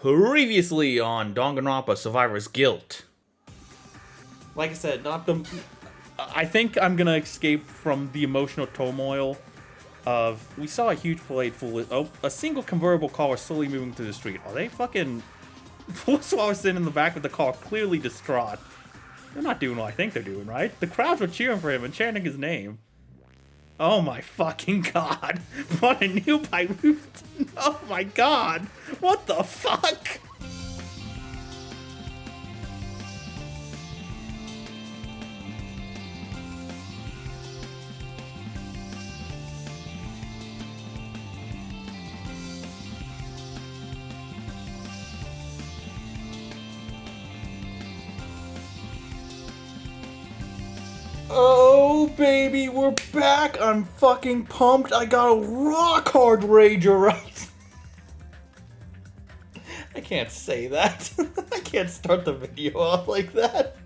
Previously on Danganronpa Survivor's Guilt. Like I said, I think I'm gonna escape from the emotional turmoil of... We saw a huge parade full of... a single convertible car was slowly moving through the street. Are they fucking... Force was sitting in the back of the car, clearly distraught. They're not doing what I think they're doing, right? The crowds were cheering for him and chanting his name. Oh my fucking god. What a new by roof. Oh my god. What the fuck? Oh, baby, we're back. I'm fucking pumped. I got a rock hard rager right. I can't say that. I can't start the video off like that.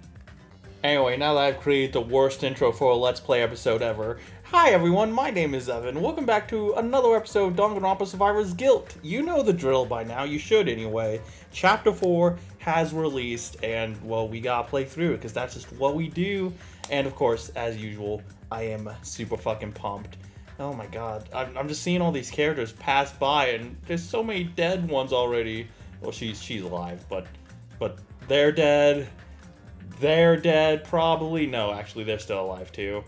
Anyway, now that I've created the worst intro for a Let's Play episode ever. Hi everyone, my name is Evan. Welcome back to another episode of Danganronpa Survivor's Guilt. You know the drill by now, you should anyway. Chapter 4 has released, and well, we gotta play through it, because that's just what we do. And of course, as usual, I am super fucking pumped. Oh my god, I'm just seeing all these characters pass by, and there's so many dead ones already. Well, she's alive, but they're dead. They're dead, probably. No, actually, they're still alive too.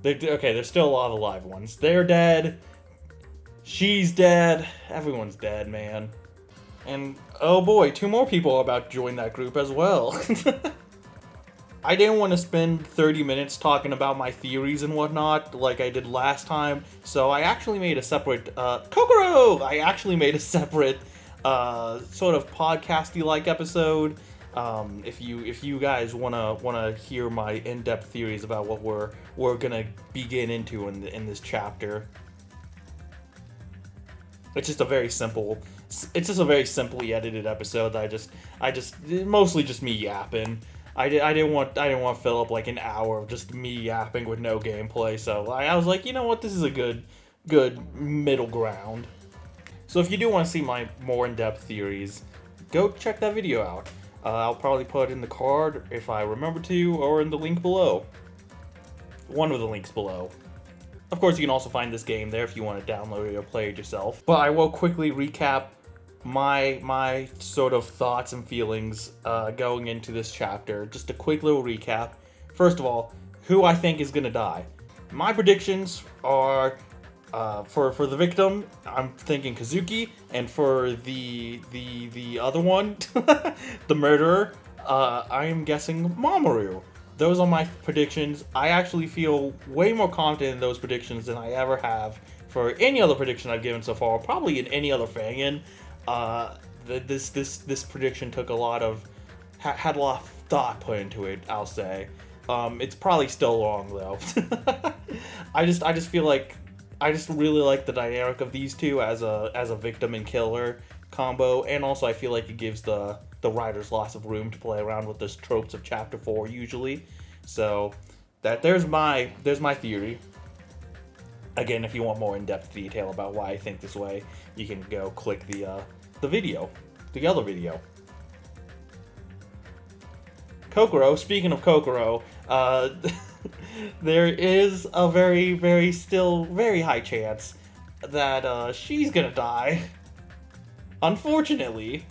Okay, there's still a lot of alive ones. They're dead. She's dead. Everyone's dead, man. And oh boy, 2 more people are about to join that group as well. I didn't want to spend 30 minutes talking about my theories and whatnot like I did last time, so I actually made a separate, Kokoro! I actually made a separate, sort of podcasty-like episode. If you guys wanna hear my in-depth theories about what we're gonna begin into in this chapter. It's just a very simply edited episode that I just mostly just me yapping. I didn't want to fill up like an hour of just me yapping with no gameplay, so I was like, you know what, this is a good middle ground. So if you do want to see my more in-depth theories, go check that video out. I'll probably put it in the card if I remember to, or in the link below. One of the links below. Of course, you can also find this game there if you want to download it or play it yourself. But I will quickly recap my sort of thoughts and feelings going into this chapter. Just a quick little recap. First of all, who I think is gonna die. My predictions are for the victim, I'm thinking Kazuki, and for the other one, the murderer, I am guessing Mamoru. Those are my predictions. I actually feel way more confident in those predictions than I ever have for any other prediction I've given so far, probably in any other Fangan. This prediction took had a lot of thought put into it, I'll say. It's probably still wrong though. I just feel like I just really like the dynamic of these two as a victim and killer combo, and also I feel like it gives the writers lots of room to play around with this tropes of chapter 4 usually. So there's my theory. Again, if you want more in-depth detail about why I think this way, you can go click the other video. Kokoro, speaking of Kokoro, there is a still very high chance that she's gonna die. Unfortunately,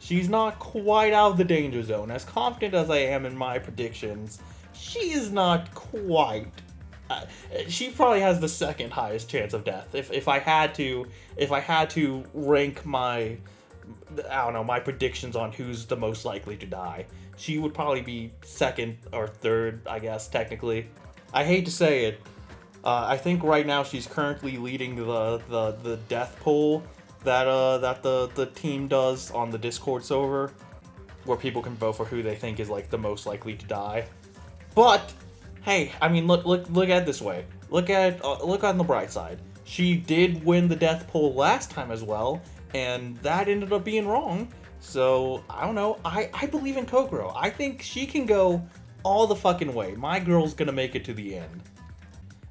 she's not quite out of the danger zone. As confident as I am in my predictions, she is not quite. She probably has the second highest chance of death. If I had to rank my predictions on who's the most likely to die, she would probably be second or third, I guess, technically. I hate to say it. I think right now she's currently leading the death poll that the team does on the Discord server, where people can vote for who they think is like the most likely to die. But hey, I mean, look at it this way. Look on the bright side. She did win the death poll last time as well, and that ended up being wrong. So I don't know. I believe in Kokoro. I think she can go all the fucking way. My girl's gonna make it to the end.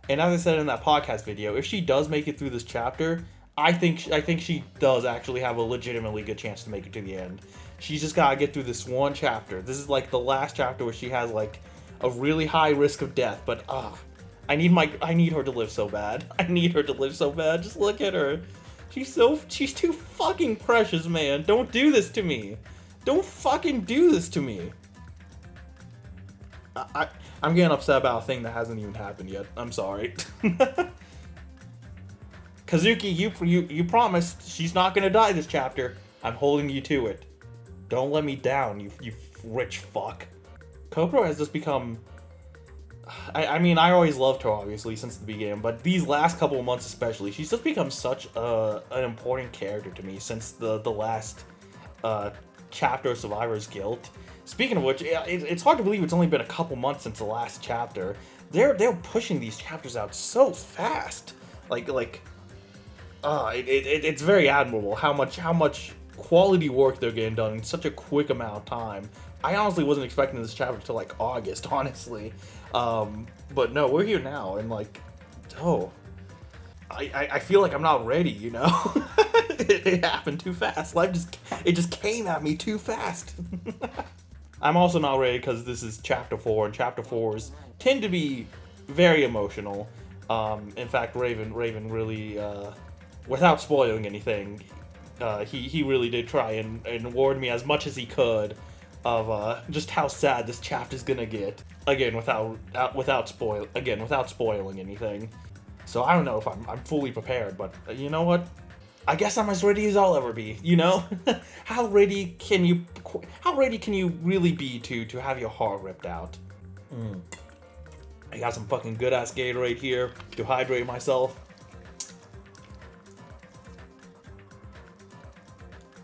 And as I said in that podcast video, if she does make it through this chapter, I think she does actually have a legitimately good chance to make it to the end. She's just gotta get through this one chapter. This is like the last chapter where she has like a really high risk of death, but I need her to live so bad. I need her to live so bad. Just look at her. She's too fucking precious, man. Don't do this to me. Don't fucking do this to me. I'm getting upset about a thing that hasn't even happened yet. I'm sorry. Kazuki, you promised she's not gonna die this chapter. I'm holding you to it. Don't let me down, you rich fuck. Kokoro has just become... I mean, I always loved her, obviously, since the beginning, but these last couple of months especially, she's just become such an important character to me since the last chapter of Survivor's Guilt. Speaking of which, it's hard to believe it's only been a couple months since the last chapter. They're pushing these chapters out so fast. It's very admirable how much quality work they're getting done in such a quick amount of time. I honestly wasn't expecting this chapter till like August, honestly. But no, we're here now, and like, I feel like I'm not ready, you know? it happened too fast. It just came at me too fast. I'm also not ready because this is chapter 4, and chapter 4s tend to be very emotional. In fact, Raven really, without spoiling anything, he really did try and warn me as much as he could of just how sad this chapter's gonna get. Again, without spoiling anything. So I don't know if I'm fully prepared, but you know what? I guess I'm as ready as I'll ever be, you know? How ready can you really be to have your heart ripped out? I got some fucking good ass Gatorade here to hydrate myself.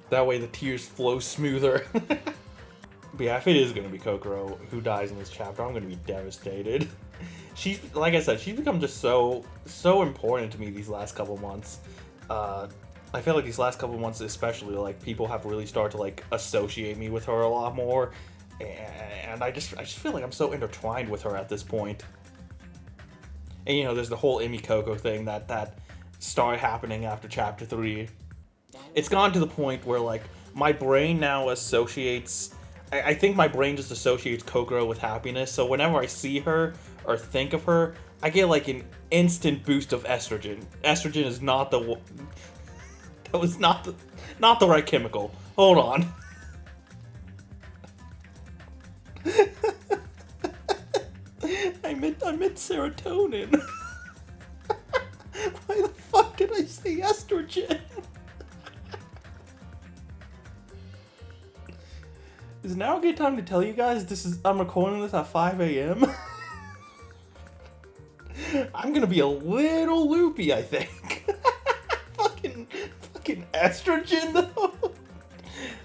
That way the tears flow smoother. But yeah, if it is gonna be Kokoro who dies in this chapter, I'm gonna be devastated. She's, like I said, she's become just so important to me these last couple months. I feel like these last couple months especially, like, people have really started to like associate me with her a lot more, and I just feel like I'm so intertwined with her at this point. And you know, there's the whole Imikoko thing that started happening after chapter 3. It's gone to the point where like my brain now associates... I think my brain just associates Kokoro with happiness, so whenever I see her or think of her, I get like an instant boost of estrogen. Estrogen is not the... That was not the right chemical. Hold on. I meant serotonin. Why the fuck did I say estrogen? Is now a good time to tell you guys I'm recording this at 5 a.m.? I'm gonna be a little loopy, I think. fucking estrogen, though.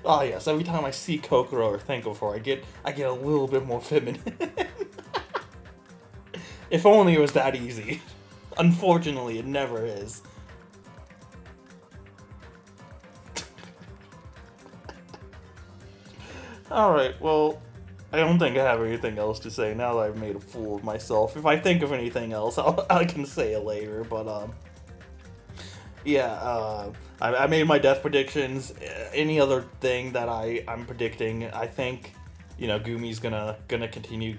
Oh yes, every time I see Kokoro or think of her, I get a little bit more feminine. If only it was that easy. Unfortunately, it never is. Alright, well, I don't think I have anything else to say now that I've made a fool of myself. If I think of anything else, I can say it later, but, yeah, I made my death predictions. Any other thing that I'm predicting, I think, you know, Gumi's gonna continue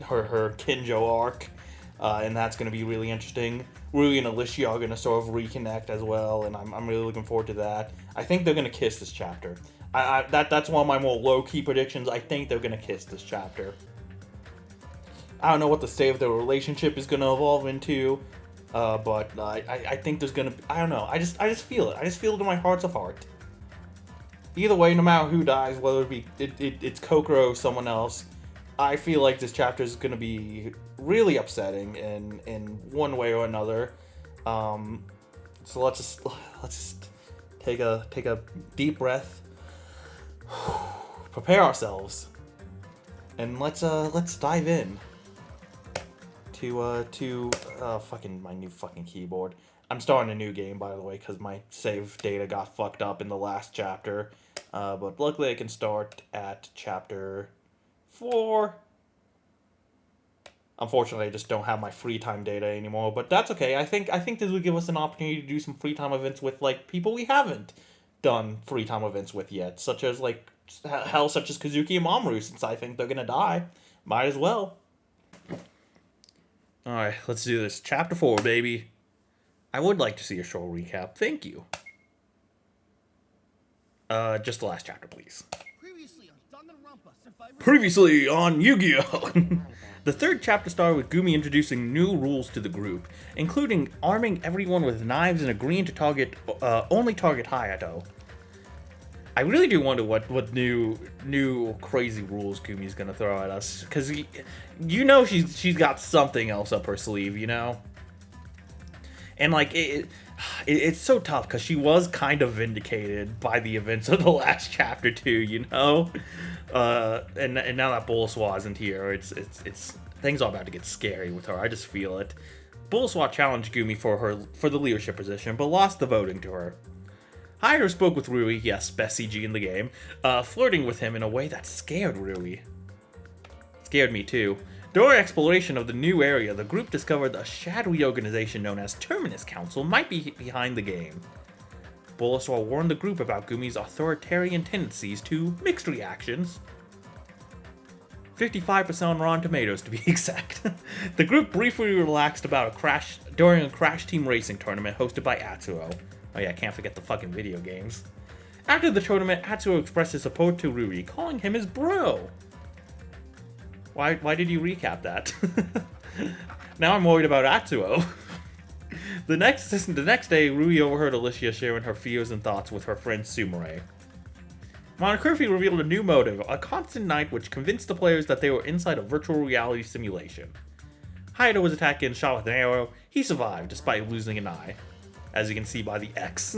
her Kinjo arc, and that's gonna be really interesting. Rui and Alicia are gonna sort of reconnect as well, and I'm really looking forward to that. I think they're gonna kiss this chapter. That's one of my more low-key predictions. I think they're gonna kiss this chapter. I don't know what the state of their relationship is gonna evolve into, but I think there's gonna be, I don't know, I just feel it. I just feel it in my heart of heart. Either way, no matter who dies, whether it be it's Kokoro or someone else, I feel like this chapter is gonna be really upsetting in one way or another. So let's just take a deep breath. Prepare ourselves, and let's dive in to fucking my new fucking keyboard. I'm starting a new game, by the way, because my save data got fucked up in the last chapter, but luckily I can start at chapter 4. Unfortunately, I just don't have my free time data anymore, but that's okay. I think this would give us an opportunity to do some free time events with like people we haven't done free time events with yet, such as such as Kazuki and Mamoru, since I think they're gonna die. Might as well. All right, let's do this. Chapter 4, baby. I would like to see a short recap. Thank you. Just the last chapter, please. Previously on Yu-Gi-Oh! The third chapter started with Gumi introducing new rules to the group, including arming everyone with knives and agreeing to only target Hayato. I really do wonder what new crazy rules Gumi's gonna throw at us, because she's got something else up her sleeve, you know? And like it's so tough because she was kind of vindicated by the events of the last chapter too, you know. And now that Bullswa isn't here, it's things are about to get scary with her. I just feel it. Bullswa challenged Gumi for the leadership position, but lost the voting to her. Hayato spoke with Rui, yes, best CG in the game, flirting with him in a way that scared Rui. Scared me too. During exploration of the new area, the group discovered a shadowy organization known as Terminus Council might be behind the game. Bulbasaur warned the group about Gumi's authoritarian tendencies to mixed reactions. 55% on Rotten Tomatoes to be exact. The group briefly relaxed about during a Crash Team Racing tournament hosted by Atsuo. Oh yeah, can't forget the fucking video games. After the tournament, Atsuo expressed his support to Rui, calling him his bro. Why did you recap that? Now I'm worried about Atsuo. The next day, Rui overheard Alicia sharing her fears and thoughts with her friend Sumire. Monocurfy revealed a new motive, a constant night which convinced the players that they were inside a virtual reality simulation. Hayato was attacked and shot with an arrow. He survived, despite losing an eye. As you can see by the X.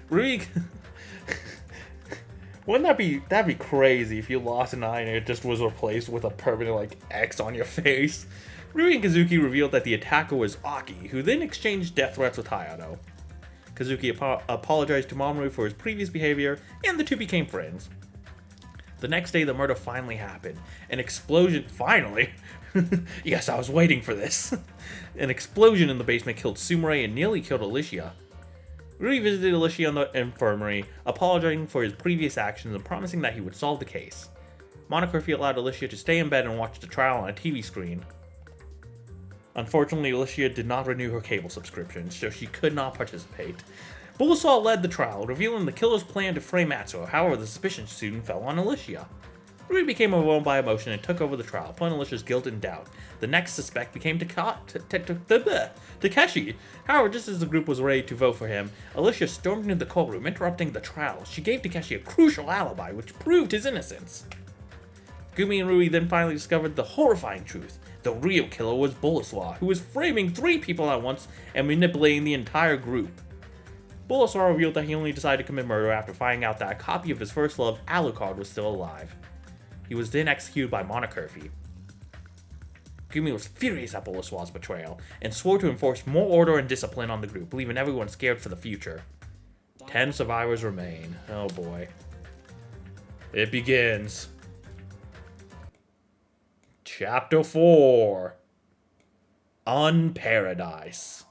Rui... Wouldn't that'd be crazy if you lost an eye and it just was replaced with a permanent, like, X on your face? Rui and Kazuki revealed that the attacker was Aki, who then exchanged death threats with Hayato. Kazuki apologized to Mamoru for his previous behavior, and the two became friends. The next day, the murder finally happened. An explosion... Finally! Yes, I was waiting for this. An explosion in the basement killed Sumire and nearly killed Alicia. Rui visited Alicia in the infirmary, apologizing for his previous actions and promising that he would solve the case. Monocurfy allowed Alicia to stay in bed and watch the trial on a TV screen. Unfortunately, Alicia did not renew her cable subscription, so she could not participate. Bulbasaur led the trial, revealing the killer's plan to frame Atsuo. However, the suspicion soon fell on Alicia. Rui became overwhelmed by emotion and took over the trial, putting Alicia's guilt in doubt. The next suspect became Takeshi. However, just as the group was ready to vote for him, Alicia stormed into the courtroom, interrupting the trial. She gave Takeshi a crucial alibi, which proved his innocence. Gumi and Rui then finally discovered the horrifying truth. The real killer was Bulbasaur, who was framing 3 people at once and manipulating the entire group. Bulbasaur revealed that he only decided to commit murder after finding out that a copy of his first love, Alucard, was still alive. He was then executed by Monocurfy. Gumi was furious at Bulbasaur's betrayal, and swore to enforce more order and discipline on the group, leaving everyone scared for the future. 10 survivors remain. Oh boy. It begins. Chapter 4. Unparadise.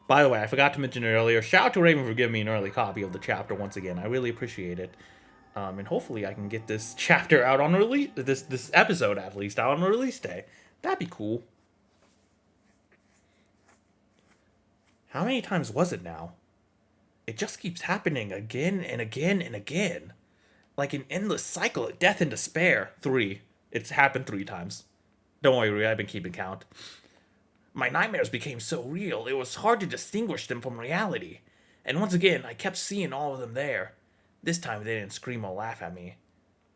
By the way, I forgot to mention it earlier. Shout out to Raven for giving me an early copy of the chapter once again. I really appreciate it. And hopefully I can get this chapter out on release, this episode at least, out on release day. That'd be cool. How many times was it now? It just keeps happening again and again and again. Like an endless cycle of death and despair. 3. It's happened 3 times. Don't worry, Rui, I've been keeping count. My nightmares became so real, it was hard to distinguish them from reality. And once again, I kept seeing all of them there. This time they didn't scream or laugh at me.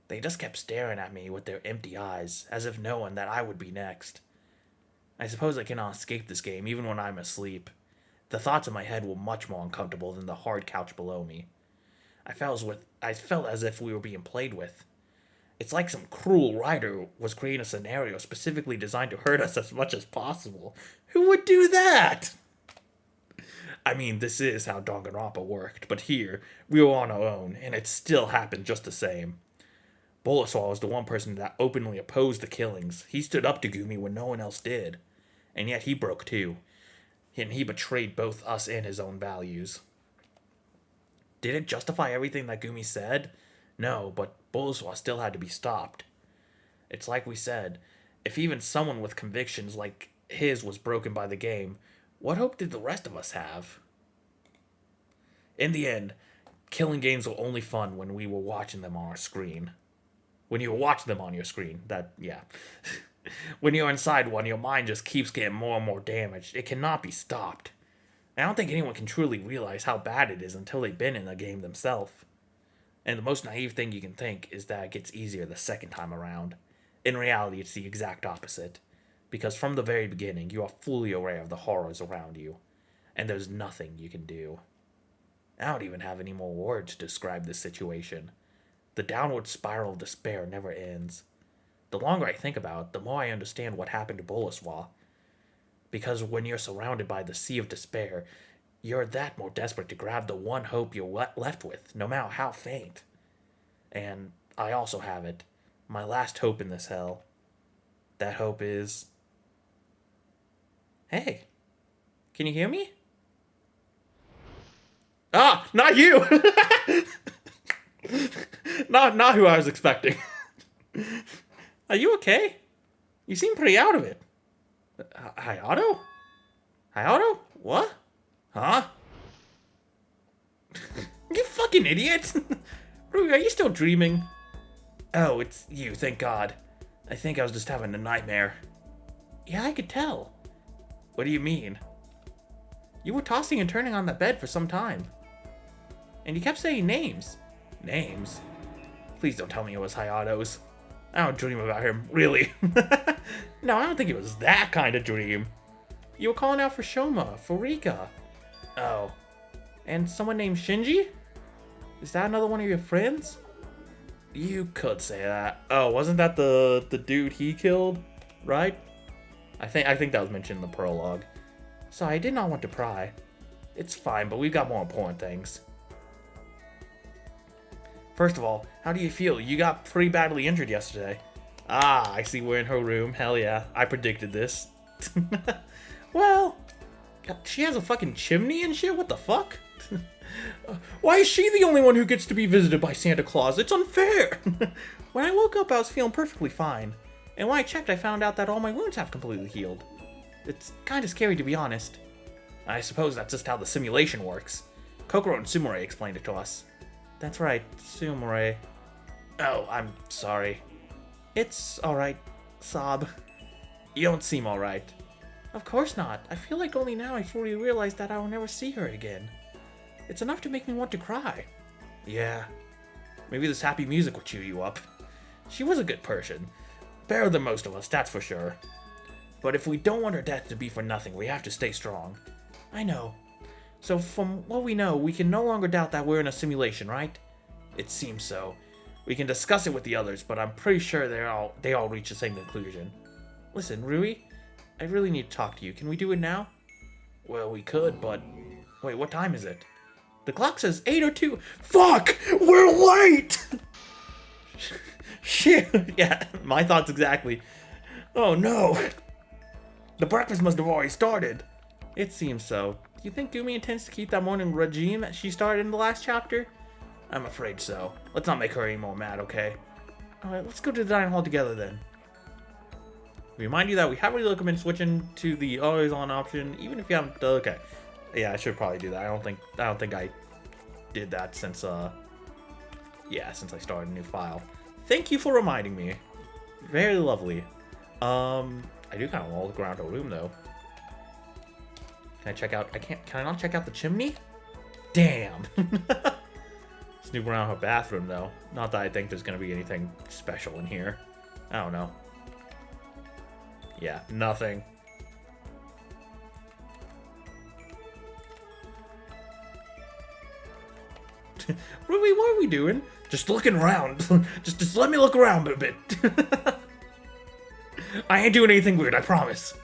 They just kept staring at me with their empty eyes, as if knowing that I would be next. I suppose I cannot escape this game, even when I'm asleep. The thoughts in my head were much more uncomfortable than the hard couch below me. I felt as if we were being played with. It's like some cruel writer was creating a scenario specifically designed to hurt us as much as possible. Who would do that? I mean, this is how Danganronpa worked, but here, we were on our own, and it still happened just the same. Boleslaw was the one person that openly opposed the killings. He stood up to Gumi when no one else did. And yet he broke too. And he betrayed both us and his own values. Did it justify everything that Gumi said? No, but Boleslaw still had to be stopped. It's like we said, if even someone with convictions like his was broken by the game, what hope did the rest of us have? In the end, killing games were only fun when we were watching them on our screen. When you were watching them on your screen, yeah. When you're inside one, your mind just keeps getting more and more damaged. It cannot be stopped. I don't think anyone can truly realize how bad it is until they've been in the game themselves. And the most naive thing you can think is that it gets easier the second time around. In reality, it's the exact opposite. Because from the very beginning, you are fully aware of the horrors around you. And there's nothing you can do. I don't even have any more words to describe this situation. The downward spiral of despair never ends. The longer I think about it, the more I understand what happened to Boleslaw. Because when you're surrounded by the sea of despair, you're that more desperate to grab the one hope you're left with, no matter how faint. And I also have it. My last hope in this hell. That hope is... Hey, can you hear me? Ah, not you! Not who I was expecting. Are you okay? You seem pretty out of it. Hayato? Hayato? What? Huh? You fucking idiot! Rui, are you still dreaming? Oh, it's you, thank God. I think I was just having a nightmare. Yeah, I could tell. What do you mean? You were tossing and turning on that bed for some time. And you kept saying names. Names? Please don't tell me it was Hayato's. I don't dream about him, really. No, I don't think it was that kind of dream. You were calling out for Shoma, for Rika. Oh. And someone named Shinji? Is that another one of your friends? You could say that. Oh, wasn't that the dude he killed? Right? I think that was mentioned in the prologue. Sorry, I did not want to pry. It's fine, but we've got more important things. First of all, how do you feel? You got pretty badly injured yesterday. Ah, I see we're in her room. Hell yeah, I predicted this. Well, she has a fucking chimney and shit? What the fuck? Why is she the only one who gets to be visited by Santa Claus? It's unfair! When I woke up, I was feeling perfectly fine. And when I checked, I found out that all my wounds have completely healed. It's kinda scary, to be honest. I suppose that's just how the simulation works. Kokoro and Sumire explained it to us. That's right, Sumire. Oh, I'm sorry. It's alright, Sob. You don't seem alright. Of course not. I feel like only now I fully realize that I will never see her again. It's enough to make me want to cry. Yeah. Maybe this happy music will cheer you up. She was a good person. Better than most of us, that's for sure. But if we don't want her death to be for nothing, we have to stay strong. I know. So from what we know, we can no longer doubt that we're in a simulation, right? It seems so. We can discuss it with the others, but I'm pretty sure they all reach the same conclusion. Listen, Rui, I really need to talk to you. Can we do it now? Well, we could, but... Wait, what time is it? The clock says 8:02. Fuck! We're late! Shit. Yeah, my thoughts exactly. Oh no. The breakfast must have already started. It seems so. Do you think Gumi intends to keep that morning regime that she started in the last chapter? I'm afraid so. Let's not make her any more mad, okay? Alright, let's go to the dining hall together then. Remind you that we haven't really recommended switching to the always on option, even if you haven't. Okay. Yeah, I should probably do that. I don't think I did that since since I started a new file. Thank you for reminding me. Very lovely. I do kind of want to look around her room though. Can I check out? Can I not check out the chimney? Damn. Snoop around her bathroom though. Not that I think there's gonna be anything special in here. I don't know. Yeah, nothing. Rui, what are we doing? Just looking around. just let me look around a bit. I ain't doing anything weird, I promise.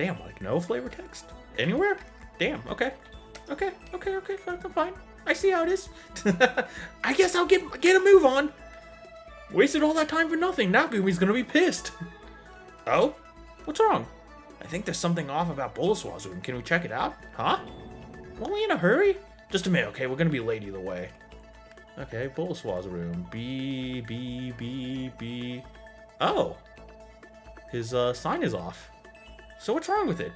Damn, like no flavor text? Anywhere? Damn, okay. Okay, fine. I see how it is. I guess I'll get a move on. Wasted all that time for nothing. Now Gumi's gonna be pissed. Oh? What's wrong? I think there's something off about Bullswaw's room. Can we check it out? Huh? Are we in a hurry? Just a minute, okay? We're gonna be late either way. Okay, Bullswaw's room. B. Oh. His sign is off. So what's wrong with it?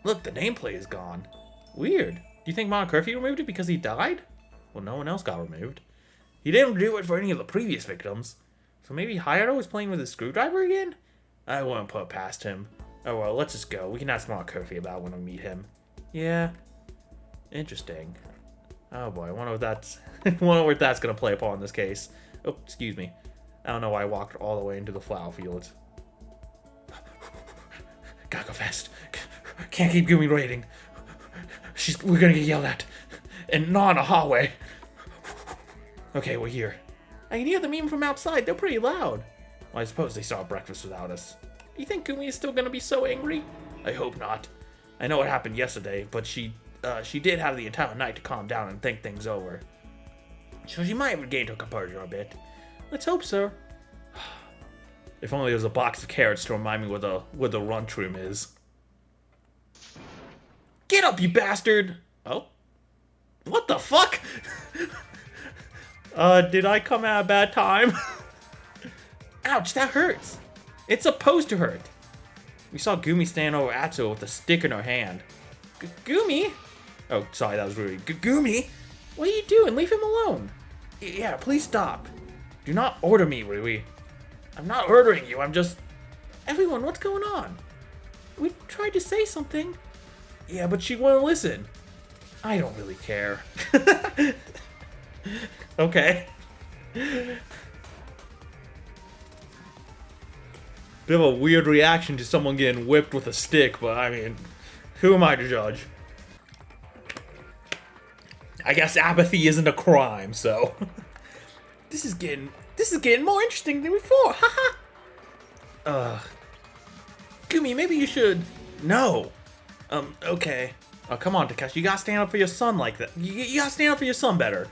Look, the nameplate is gone. Weird. Do you think Monocurfew removed it because he died? Well, no one else got removed. He didn't do it for any of the previous victims. So maybe Hayato was playing with his screwdriver again? I won't put it past him. Oh well, let's just go. We can ask Monocurfew about when we meet him. Yeah. Interesting. Oh boy, I wonder if that's gonna play upon this case. Oh, excuse me. I don't know why I walked all the way into the flower fields. Gotta go fast. Can't keep Gumi waiting. We're gonna get yelled at. And not in a hallway. Okay, we're here. I can hear them even from outside. They're pretty loud. Well, I suppose they saw breakfast without us. Do you think Gumi is still gonna be so angry? I hope not. I know what happened yesterday, but she did have the entire night to calm down and think things over. So she might have regained her composure a bit. Let's hope so. If only there was a box of carrots to remind me where the lunchroom is. Get up, you bastard! Oh? What the fuck? Did I come at a bad time? Ouch, that hurts. It's supposed to hurt. We saw Gumi stand over Atsuo with a stick in her hand. Gumi? Oh, sorry, that was rude. Gumi? What are you doing? Leave him alone. Yeah, please stop. Do not order me, Rui. I'm not ordering you, I'm just... Everyone, what's going on? We tried to say something. Yeah, but she wouldn't listen. I don't really care. Okay. Bit of a weird reaction to someone getting whipped with a stick, but I mean, who am I to judge? I guess apathy isn't a crime, so... This is getting more interesting than before, haha! Gumi, maybe you should... No! Okay. Oh, come on, Takeshi, you gotta stand up for your son like that. You gotta stand up for your son better.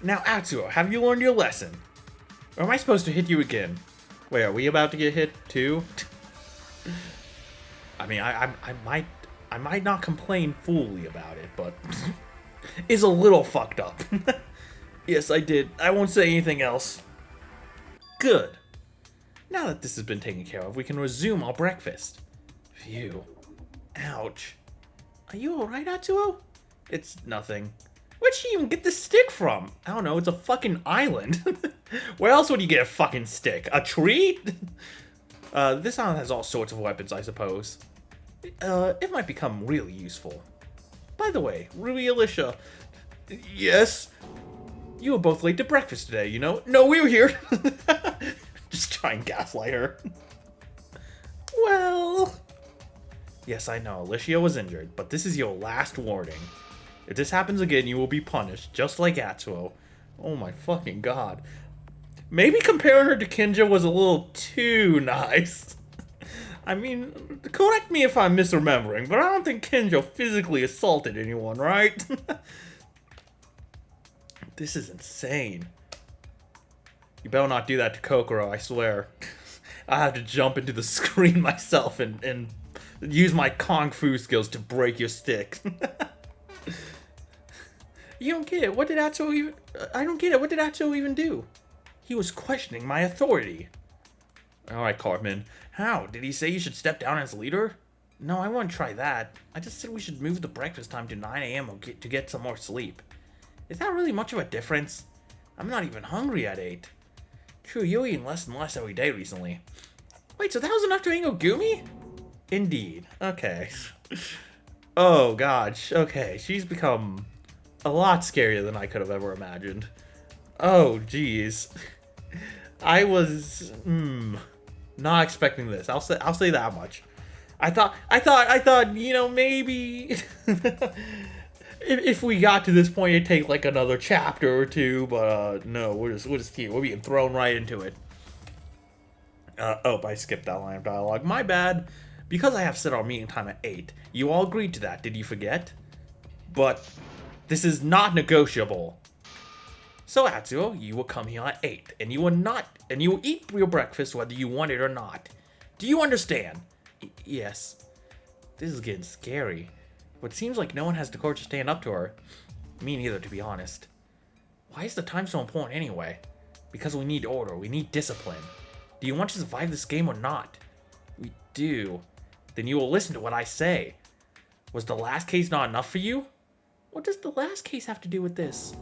Now, Atsuo, have you learned your lesson? Or am I supposed to hit you again? Wait, are we about to get hit too? I mean, I might not complain fully about it, but it's a little fucked up. Yes, I did. I won't say anything else. Good. Now that this has been taken care of, we can resume our breakfast. Phew. Ouch. Are you alright, Atsuo? It's nothing. Where'd she even get this stick from? I don't know, it's a fucking island. Where else would you get a fucking stick? A tree? This island has all sorts of weapons, I suppose. It might become really useful. By the way, Rui Alicia. Yes? You were both late to breakfast today, you know? No, we were here. Just try and gaslight her. Well... Yes, I know, Alicia was injured, but this is your last warning. If this happens again, you will be punished, just like Atsuo. Oh my fucking god. Maybe comparing her to Kinja was a little too nice. I mean, correct me if I'm misremembering, but I don't think Kinja physically assaulted anyone, right? This is insane. You better not do that to Kokoro, I swear. I have to jump into the screen myself and use my Kung Fu skills to break your stick. You don't get it. What did Atsuo even... I don't get it. What did Atsuo even do? He was questioning my authority. Alright, Cartman. How? Did he say you should step down as leader? No, I wouldn't try that. I just said we should move the breakfast time to 9 a.m. to get some more sleep. Is that really much of a difference? I'm not even hungry at 8. True, you're eating less and less every day recently. Wait, so that was enough to angle Gumi? Indeed. Okay. Oh, gosh. Okay, she's become a lot scarier than I could have ever imagined. Oh, jeez. I was not expecting this. I'll say that much. I thought, you know, maybe if we got to this point, it'd take like another chapter or two, but no, we're just here. We're being thrown right into it. Oh, I skipped that line of dialogue. My bad. Because I have set our meeting time at 8, you all agreed to that, did you forget? But this is not negotiable. So Atsuo, you will come here at 8, and you will eat your breakfast whether you want it or not. Do you understand? Yes. This is getting scary. But it seems like no one has the courage to stand up to her. Me neither, to be honest. Why is the time so important anyway? Because we need order, we need discipline. Do you want to survive this game or not? We do. Then you will listen to what I say. Was the last case not enough for you? What does the last case have to do with this?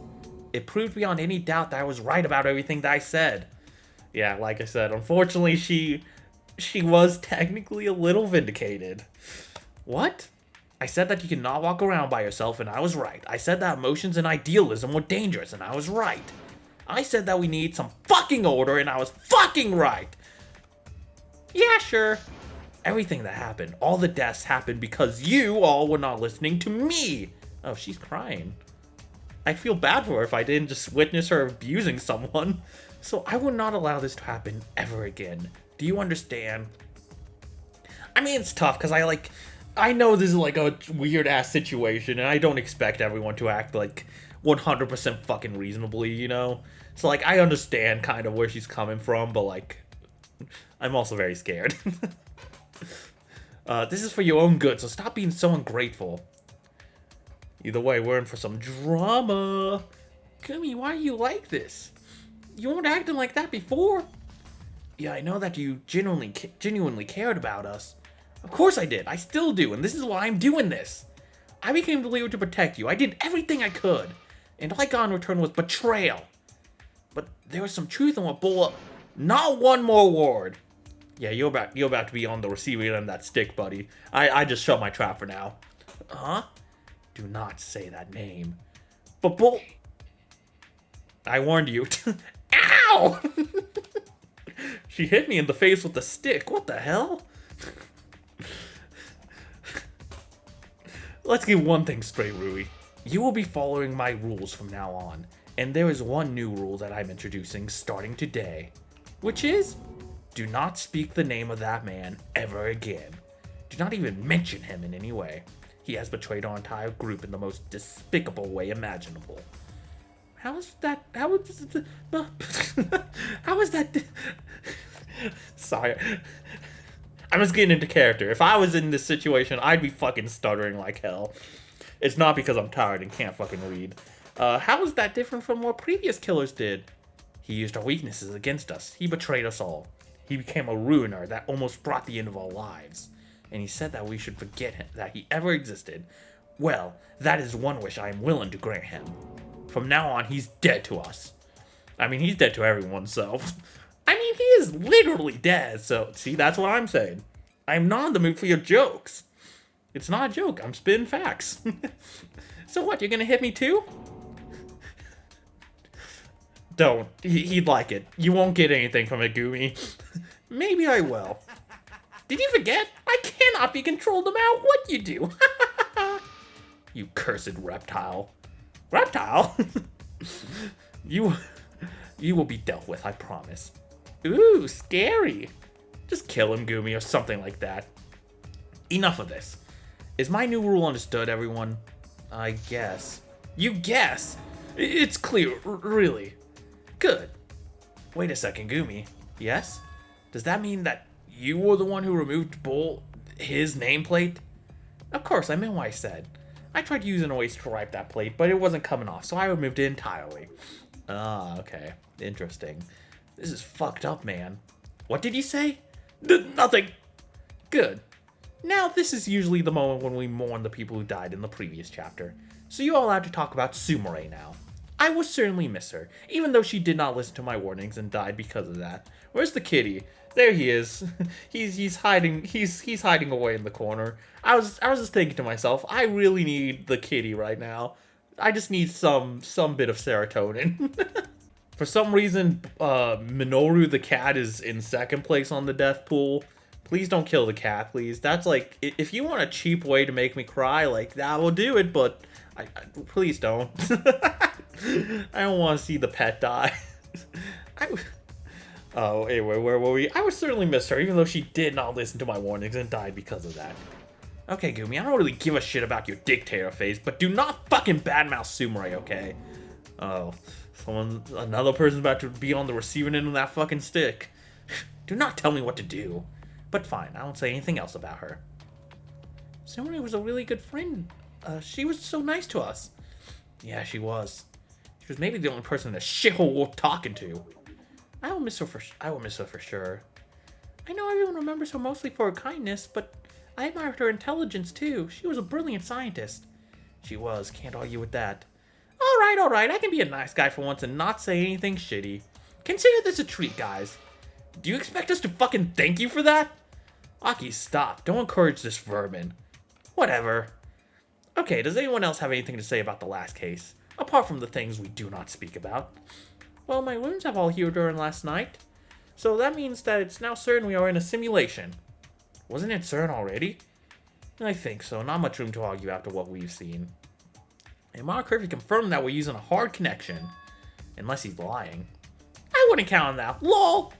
It proved beyond any doubt that I was right about everything that I said. Yeah, like I said, unfortunately she was technically a little vindicated. What? I said that you cannot walk around by yourself, and I was right. I said that emotions and idealism were dangerous, and I was right. I said that we need some fucking order, and I was fucking right. Yeah, sure. Everything that happened, all the deaths happened because you all were not listening to me. Oh, she's crying. I'd feel bad for her if I didn't just witness her abusing someone. So I will not allow this to happen ever again. Do you understand? I mean, it's tough because I know this is like a weird ass situation, and I don't expect everyone to act like 100% fucking reasonably, you know? So like, I understand kind of where she's coming from, but like, I'm also very scared. This is for your own good, so stop being so ungrateful. Either way, we're in for some drama. Gumi, why are you like this? You weren't acting like that before. Yeah, I know that you genuinely cared about us. Of course I did. I still do, and this is why I'm doing this. I became the leader to protect you. I did everything I could. And all I got in return was betrayal. But there was some truth in what Bull... Not one more word. Yeah, you're about to be on the receiving end of that stick, buddy. I just shut my trap for now. Huh? Do not say that name. But Bull... I warned you. Ow! She hit me in the face with a stick. What the hell? Let's get one thing straight, Rui. You will be following my rules from now on. And there is one new rule that I'm introducing starting today. Which is, do not speak the name of that man ever again. Do not even mention him in any way. He has betrayed our entire group in the most despicable way imaginable. How is that? Sorry. I'm just getting into character. If I was in this situation, I'd be fucking stuttering like hell. It's not because I'm tired and can't fucking read. How is that different from what previous killers did? He used our weaknesses against us. He betrayed us all. He became a ruiner that almost brought the end of our lives. And he said that we should forget him, that he ever existed. Well, that is one wish I am willing to grant him. From now on, he's dead to us. I mean, he's dead to everyone, so... I mean, he is literally dead, so... See, that's what I'm saying. I'm not in the mood for your jokes. It's not a joke, I'm spitting facts. So what, you're gonna hit me too? Don't. He'd like it. You won't get anything from it, Gumi. Maybe I will. Did you forget? I cannot be controlled no matter what you do. You cursed reptile. Reptile? You will be dealt with, I promise. Ooh, scary. Just kill him, Gumi, or something like that. Enough of this. Is my new rule understood, everyone? I guess. You guess? It's clear, really. Good. Wait a second, Gumi. Yes? Does that mean that you were the one who removed his nameplate? Of course, I meant what I said. I tried using a way to wipe that plate, but it wasn't coming off, so I removed it entirely. Ah, okay. Interesting. This is fucked up, man. What did you say? Nothing. Good. Now, this is usually the moment when we mourn the people who died in the previous chapter. So you're allowed to talk about Sumire now. I will certainly miss her, even though she did not listen to my warnings and died because of that. Where's the kitty? There he is. He's hiding. He's hiding away in the corner. I was just thinking to myself, I really need the kitty right now. I just need some bit of serotonin. For some reason, Minoru the cat is in second place on the death pool. Please don't kill the cat, please. That's like, if you want a cheap way to make me cry, like, that will do it, but please don't. I don't want to see the pet die. Oh, anyway, where were we? I would certainly miss her, even though she did not listen to my warnings and died because of that. Okay, Gumi, I don't really give a shit about your dictator phase, but do not fucking badmouth Sumire, okay? Oh, another person's about to be on the receiving end of that fucking stick. Do not tell me what to do. But fine, I won't say anything else about her. Sumire was a really good friend. She was so nice to us. Yeah, she was. She was maybe the only person in the shithole worth talking to. I will miss her for sure. I know everyone remembers her mostly for her kindness, but I admired her intelligence too. She was a brilliant scientist. She was, can't argue with that. Alright, I can be a nice guy for once and not say anything shitty. Consider this a treat, guys. Do you expect us to fucking thank you for that? Aki, stop. Don't encourage this vermin. Whatever. Okay, does anyone else have anything to say about the last case? Apart from the things we do not speak about. Well, my wounds have all healed during last night. So that means that it's now certain we are in a simulation. Wasn't it certain already? I think so. Not much room to argue after what we've seen. And Monocurvy confirmed that we're using a hard connection. Unless he's lying. I wouldn't count on that. LOL!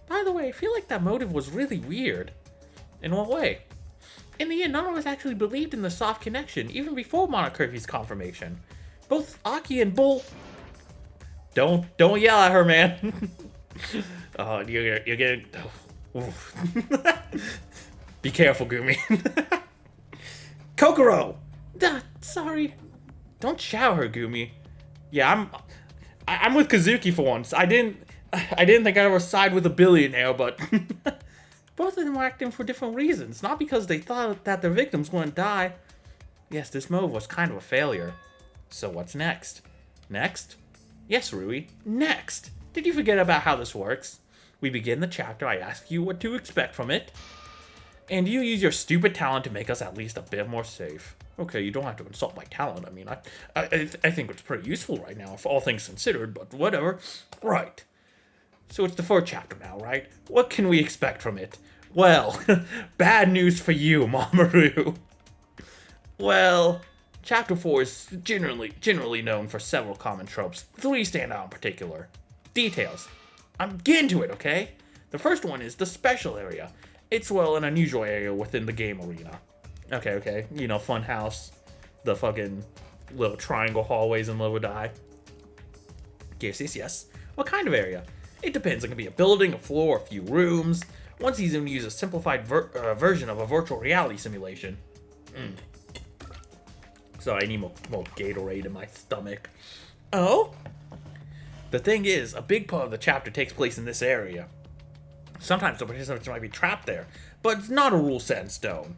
By the way, I feel like that motive was really weird. In what way? In the end, none of us actually believed in the soft connection, even before Monocurvy's confirmation. Both Aki and Bull... Don't yell at her, man. Oh, you're getting... Oh. Be careful, Gumi. Kokoro! Sorry. Don't shout her, Gumi. Yeah, I'm with Kazuki for once. I didn't think I'd ever side with a billionaire, but both of them were acting for different reasons, not because they thought that their victims wouldn't die. Yes, this move was kind of a failure. So what's next? Next? Yes, Rui. Next! Did you forget about how this works? We begin the chapter, I ask you what to expect from it, and you use your stupid talent to make us at least a bit more safe. Okay, you don't have to insult my talent. I mean, I think it's pretty useful right now, if all things considered, but whatever. Right. So it's the fourth chapter now, right? What can we expect from it? Well, bad news for you, Mamoru. Well, chapter 4 is generally known for several common tropes. 3 stand out in particular. Details. I'm getting to it, okay? The first one is the special area. It's, well, an unusual area within the game arena. Okay. You know, fun house. The fucking little triangle hallways in Lower Die. Yes. What kind of area? It depends. It can be a building, a floor, a few rooms. One season we use a simplified version of a virtual reality simulation. So I need more Gatorade in my stomach. Oh? The thing is, a big part of the chapter takes place in this area. Sometimes the participants might be trapped there, but it's not a rule set in stone.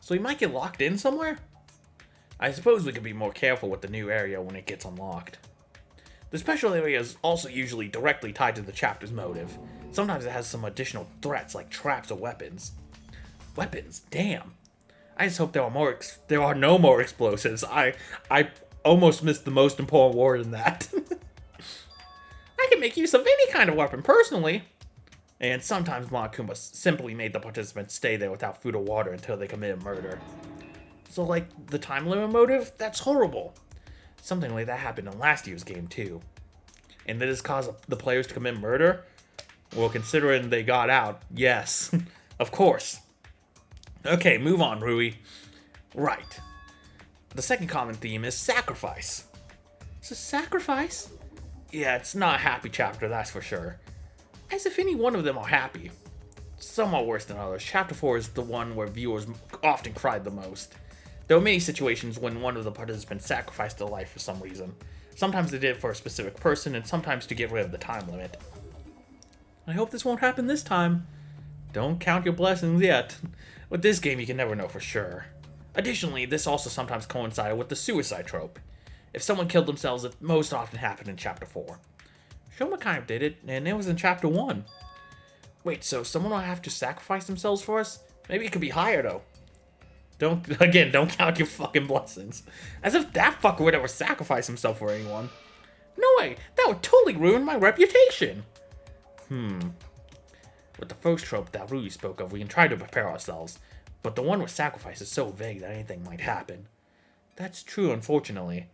So we might get locked in somewhere? I suppose we could be more careful with the new area when it gets unlocked. The special area is also usually directly tied to the chapter's motive. Sometimes it has some additional threats like traps or weapons. Weapons? Damn. I just hope there are no more explosives. I almost missed the most important word in that. I can make use of any kind of weapon personally. And sometimes Monokuma simply made the participants stay there without food or water until they committed murder. So like the time limit motive? That's horrible. Something like that happened in last year's game too. And did this cause the players to commit murder? Well, considering they got out, yes. Of course. Okay, move on, Rui. Right. The second common theme is sacrifice. It's a sacrifice? Yeah, it's not a happy chapter, that's for sure. As if any one of them are happy. Somewhat worse than others. Chapter 4 is the one where viewers often cried the most. There were many situations when one of the participants sacrificed their life for some reason. Sometimes they did it for a specific person, and sometimes to get rid of the time limit. I hope this won't happen this time. Don't count your blessings yet. With this game, you can never know for sure. Additionally, this also sometimes coincided with the suicide trope. If someone killed themselves, it most often happened in Chapter 4. Shoma kind of did it, and it was in Chapter 1. Wait, so someone will have to sacrifice themselves for us? Maybe it could be higher, though. Don't count your fucking blessings. As if that fucker would ever sacrifice himself for anyone. No way, that would totally ruin my reputation. With the first trope that Rui spoke of, we can try to prepare ourselves. But the one with sacrifice is so vague that anything might happen. That's true, unfortunately.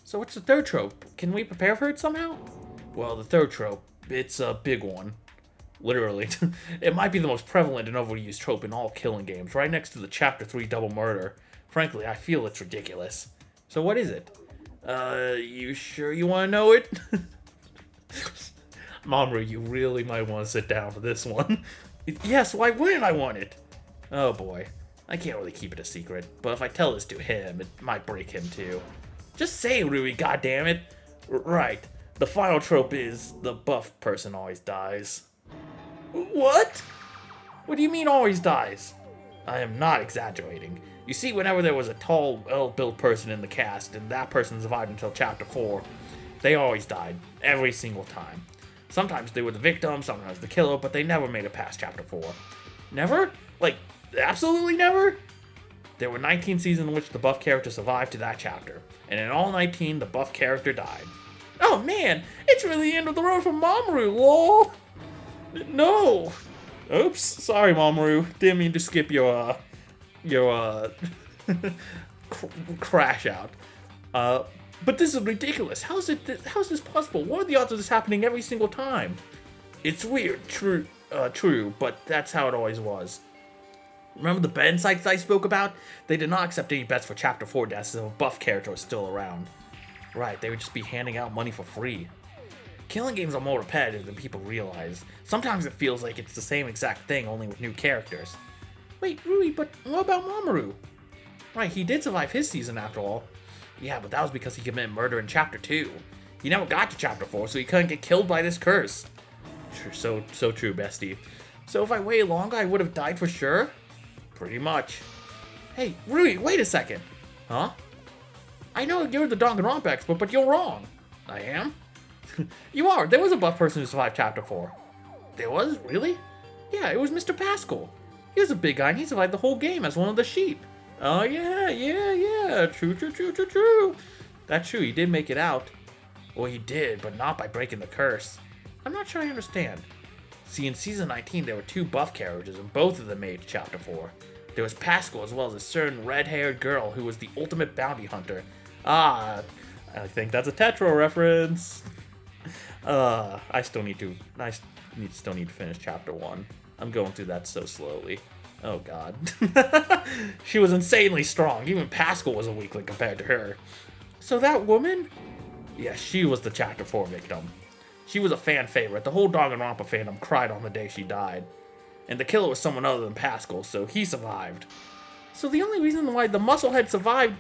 So what's the third trope? Can we prepare for it somehow? Well, the third trope, It's a big one. Literally. It might be the most prevalent and overused trope in all killing games, right next to the Chapter 3 double murder. Frankly, I feel it's ridiculous. So what is it? You sure you want to know it? Mamoru, you really might want to sit down for this one. Yes, why wouldn't I want it? Oh boy. I can't really keep it a secret, but if I tell this to him, it might break him too. Just say, Rui, goddammit. Right. The final trope is the buff person always dies. What? What do you mean always dies? I am not exaggerating. You see, whenever there was a tall, well-built person in the cast, and that person survived until Chapter 4, they always died. Every single time. Sometimes they were the victim, sometimes the killer, but they never made it past Chapter 4. Never? Like, absolutely never? There were 19 seasons in which the buff character survived to that chapter, and in all 19, the buff character died. Oh man, it's really the end of the road for Mamoru, lol! No! Oops, sorry Mamoru, didn't mean to skip your crash out. But this is ridiculous. How is this possible? What are the odds of this happening every single time? It's weird, true, but that's how it always was. Remember the betting sites I spoke about? They did not accept any bets for Chapter 4 deaths if a buff character was still around. Right, they would just be handing out money for free. Killing games are more repetitive than people realize. Sometimes it feels like it's the same exact thing, only with new characters. Wait, Rui, but what about Mamoru? Right, he did survive his season after all. Yeah, but that was because he committed murder in Chapter 2. He never got to Chapter 4, so he couldn't get killed by this curse. So true, bestie. So if I waited longer, I would have died for sure? Pretty much. Hey, Rui, wait a second. Huh? I know you're the Danganronpa expert, but you're wrong. I am? You are. There was a buff person who survived Chapter 4. There was? Really? Yeah, it was Mr. Pascal. He was a big guy and he survived the whole game as one of the sheep. Oh yeah. True. That's true, he did make it out. Well, he did, but not by breaking the curse. I'm not sure I understand. See, in Season 19, there were two buff characters, and both of them made Chapter 4. There was Pascal, as well as a certain red-haired girl who was the ultimate bounty hunter. Ah, I think that's a Tetro reference. I still need to finish Chapter 1. I'm going through that so slowly. Oh god. She was insanely strong. Even Pascal was a weakling compared to her. So that woman? Yeah, she was the Chapter 4 victim. She was a fan favorite. The whole Danganronpa fandom cried on the day she died. And the killer was someone other than Pascal, so he survived. So the only reason why the musclehead survived,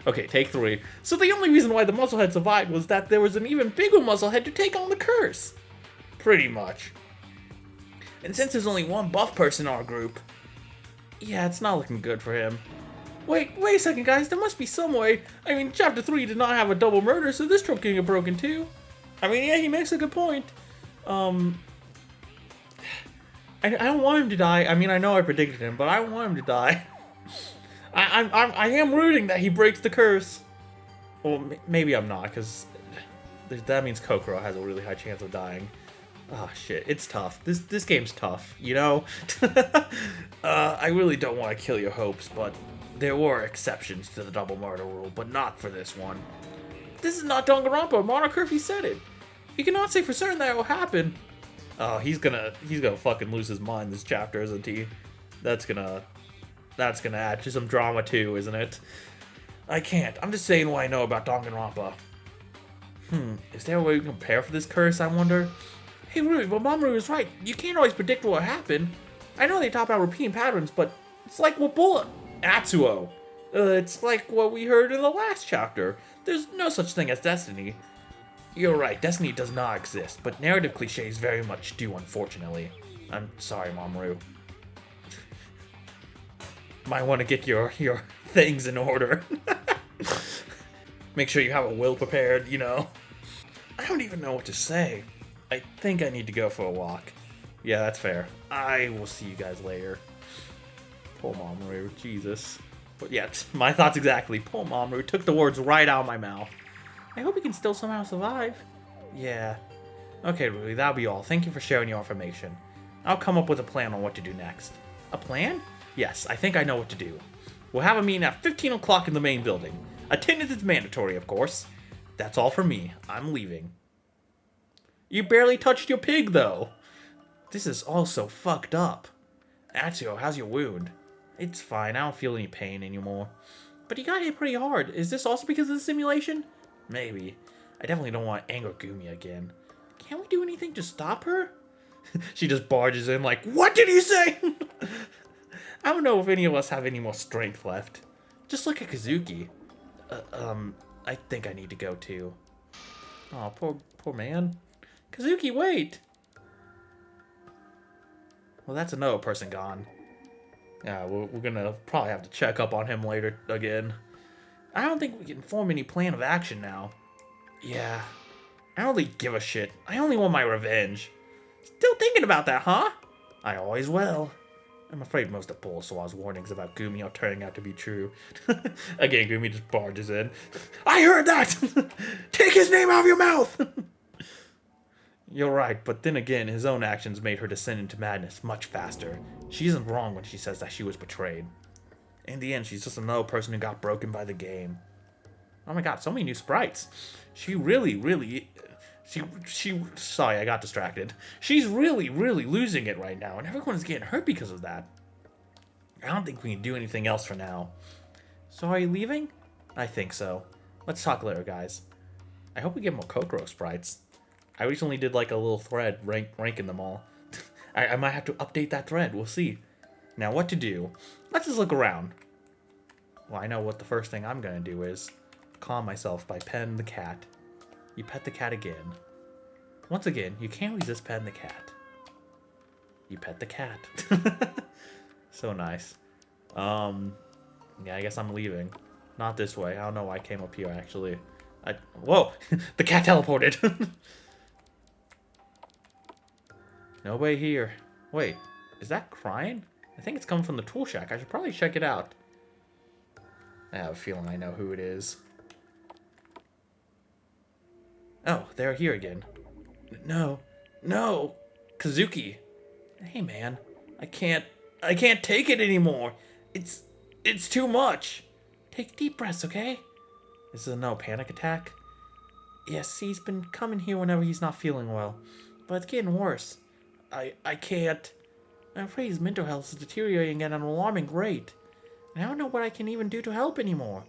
Okay, take 3. So the only reason why the musclehead survived was that there was an even bigger musclehead to take on the curse. Pretty much. And since there's only one buff person in our group, yeah, it's not looking good for him. Wait a second, guys. There must be some way. I mean, Chapter 3 did not have a double murder, so this trope can get broken too. I mean, yeah, he makes a good point. I don't want him to die. I mean, I know I predicted him, but I don't want him to die. I am rooting that he breaks the curse. Well, maybe I'm not, because that means Kokoro has a really high chance of dying. Oh shit, it's tough. This game's tough, you know? I really don't want to kill your hopes, but there were exceptions to the double murder rule, but not for this one. This is not Danganronpa. Monarch Curfew said it. He cannot say for certain that it will happen. Oh, he's gonna fucking lose his mind this chapter, isn't he? That's gonna add to some drama too, isn't it? I can't. I'm just saying what I know about Danganronpa. Is there a way we can prepare for this curse, I wonder? Hey, Rui, but Mamoru is right. You can't always predict what will happen. I know they talk about repeating patterns, but it's like what Bullet... Atsuo. It's like what we heard in the last chapter. There's no such thing as destiny. You're right, destiny does not exist, but narrative cliches very much do, unfortunately. I'm sorry, Mamoru. Might want to get your things in order. Make sure you have a will prepared, you know. I don't even know what to say. I think I need to go for a walk. Yeah, that's fair. I will see you guys later. Poor Mamoru, Jesus. But yeah, my thoughts exactly. Poor Mamoru took the words right out of my mouth. I hope he can still somehow survive. Yeah. Okay, Rui, that'll be all. Thank you for sharing your information. I'll come up with a plan on what to do next. A plan? Yes, I think I know what to do. We'll have a meeting at 15 o'clock in the main building. Attendance is mandatory, of course. That's all for me. I'm leaving. You barely touched your pig, though. This is all so fucked up. Atsuo, how's your wound? It's fine. I don't feel any pain anymore. But you got hit pretty hard. Is this also because of the simulation? Maybe. I definitely don't want to anger Gumi again. Can't we do anything to stop her? She just barges in like, what did you say? I don't know if any of us have any more strength left. Just look at Kazuki. I think I need to go too. Oh, poor man. Kazuki, wait! Well, that's another person gone. Yeah, we're gonna probably have to check up on him later again. I don't think we can form any plan of action now. Yeah, I don't really give a shit. I only want my revenge. Still thinking about that, huh? I always will. I'm afraid most of Bulbasaur's warnings about Gumi are turning out to be true. Again, Gumi just barges in. I heard that! Take his name out of your mouth! You're right, but then again, his own actions made her descend into madness much faster. She isn't wrong when she says that she was betrayed. In the end, she's just another person who got broken by the game. Oh my god, so many new sprites. She really... Sorry, I got distracted. She's really losing it right now, and everyone's getting hurt because of that. I don't think we can do anything else for now. So are you leaving? I think so. Let's talk later, guys. I hope we get more Kokoro sprites. I recently did like a little thread ranking them all. I might have to update that thread. We'll see. Now, what to do? Let's just look around. Well, I know what the first thing I'm going to do is calm myself by petting the cat. You pet the cat again. Once again, you can't resist petting the cat. You pet the cat. So nice. Yeah, I guess I'm leaving. Not this way. I don't know why I came up here, actually. Whoa! The cat teleported! Nobody here. Wait, is that crying? I think it's coming from the tool shack. I should probably check it out. I have a feeling I know who it is. Oh, they're here again. No. Kazuki. Hey, man. I can't take it anymore. It's too much. Take deep breaths, okay? This is no panic attack. Yes, he's been coming here whenever he's not feeling well. But it's getting worse. I can't. I'm afraid his mental health is deteriorating at an alarming rate. And I don't know what I can even do to help anymore.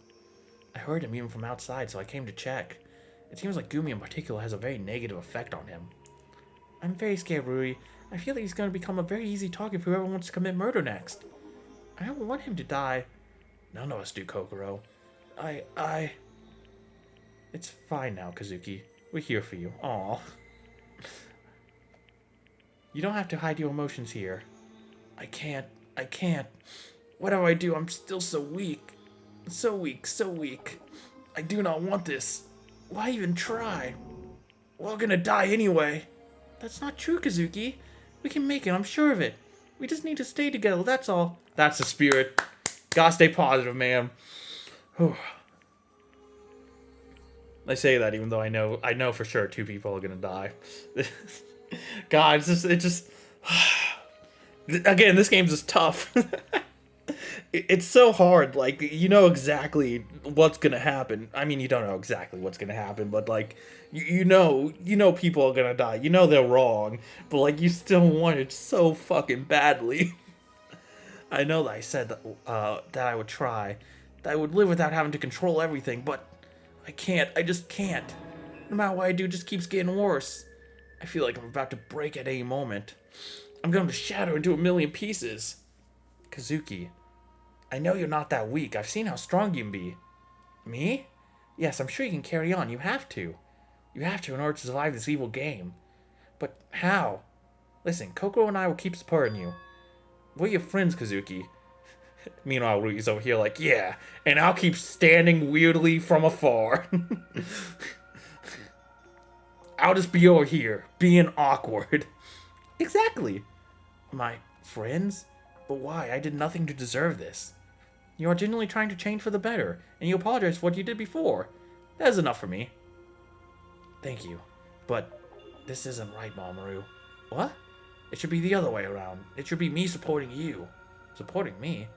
I heard him even from outside, so I came to check. It seems like Gumi in particular has a very negative effect on him. I'm very scared, Rui. I feel like he's going to become a very easy target for whoever wants to commit murder next. I don't want him to die. None of us do, Kokoro. It's fine now, Kazuki. We're here for you. Aw. You don't have to hide your emotions here. I can't. Whatever I do, I'm still so weak. So weak. I do not want this. Why even try? We're all gonna die anyway. That's not true, Kazuki. We can make it, I'm sure of it. We just need to stay together, that's all. That's the spirit. Gotta stay positive, man. Whew. I say that even though I know for sure 2 people are gonna die. God, it just again, this game's just tough. It's so hard. Like, you know exactly what's gonna happen. I mean, you don't know exactly what's gonna happen, but like, you know people are gonna die. You know they're wrong, but like, you still want it so fucking badly. I know that I said that I would try, that I would live without having to control everything, but I can't. I just can't. No matter what I do, it just keeps getting worse. I feel like I'm about to break at any moment. I'm going to shatter into a million pieces. Kazuki, I know you're not that weak. I've seen how strong you can be. Me? Yes, I'm sure you can carry on. You have to. You have to in order to survive this evil game. But how? Listen, Kokoro and I will keep supporting you. We're your friends, Kazuki. Meanwhile, Rui's over here like, yeah, and I'll keep standing weirdly from afar. I'll just be over here, being awkward. Exactly. My friends? But why? I did nothing to deserve this. You are genuinely trying to change for the better, and you apologize for what you did before. That is enough for me. Thank you. But this isn't right, Mamoru. What? It should be the other way around. It should be me supporting you. Supporting me?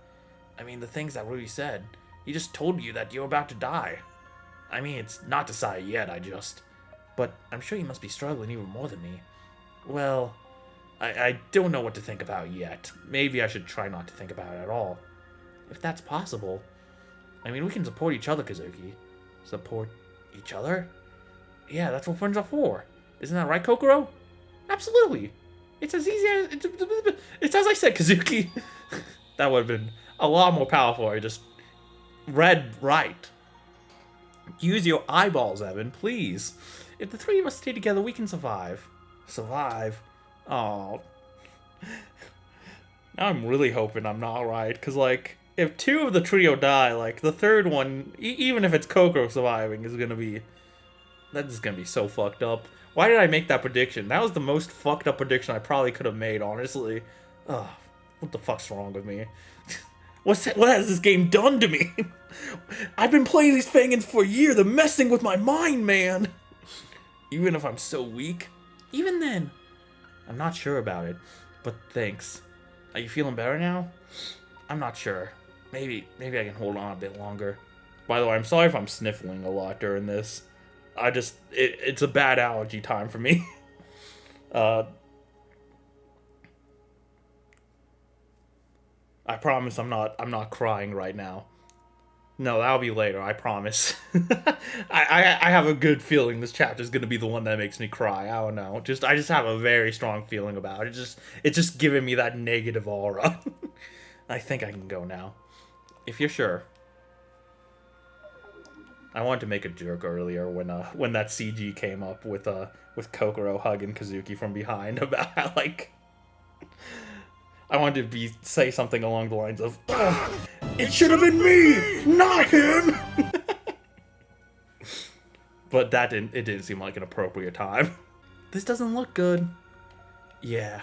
I mean, the things that Ruby said. He just told you that you're about to die. I mean, it's not decided yet, But I'm sure you must be struggling even more than me. Well, I don't know what to think about yet. Maybe I should try not to think about it at all. If that's possible. I mean, we can support each other, Kazuki. Support each other? Yeah, that's what friends are for. Isn't that right, Kokoro? Absolutely. It's as easy as... It's as I said, Kazuki. That would have been a lot more powerful. I just read right. Use your eyeballs, Evan, please. If the three of us stay together, we can survive. Survive? Oh. Now I'm really hoping I'm not right, because, like, if two of the trio die, like, the third one, even if it's Kokoro surviving, is gonna be... That is gonna be so fucked up. Why did I make that prediction? That was the most fucked up prediction I probably could have made, honestly. Ugh, what the fuck's wrong with me? What has this game done to me? I've been playing these Fangans for a year. They're messing with my mind, man. Even if I'm so weak. Even then. I'm not sure about it. But thanks. Are you feeling better now? I'm not sure. Maybe I can hold on a bit longer. By the way, I'm sorry if I'm sniffling a lot during this. It's a bad allergy time for me. I promise I'm not crying right now. No, that'll be later, I promise. I have a good feeling this chapter is gonna be the one that makes me cry. I don't know. I just have a very strong feeling about it. It's just giving me that negative aura. I think I can go now. If you're sure. I wanted to make a joke earlier when that CG came up with Kokoro hugging Kazuki from behind about how, like, I wanted to say something along the lines of, it should have been me, not him. But it didn't seem like an appropriate time. This doesn't look good. Yeah.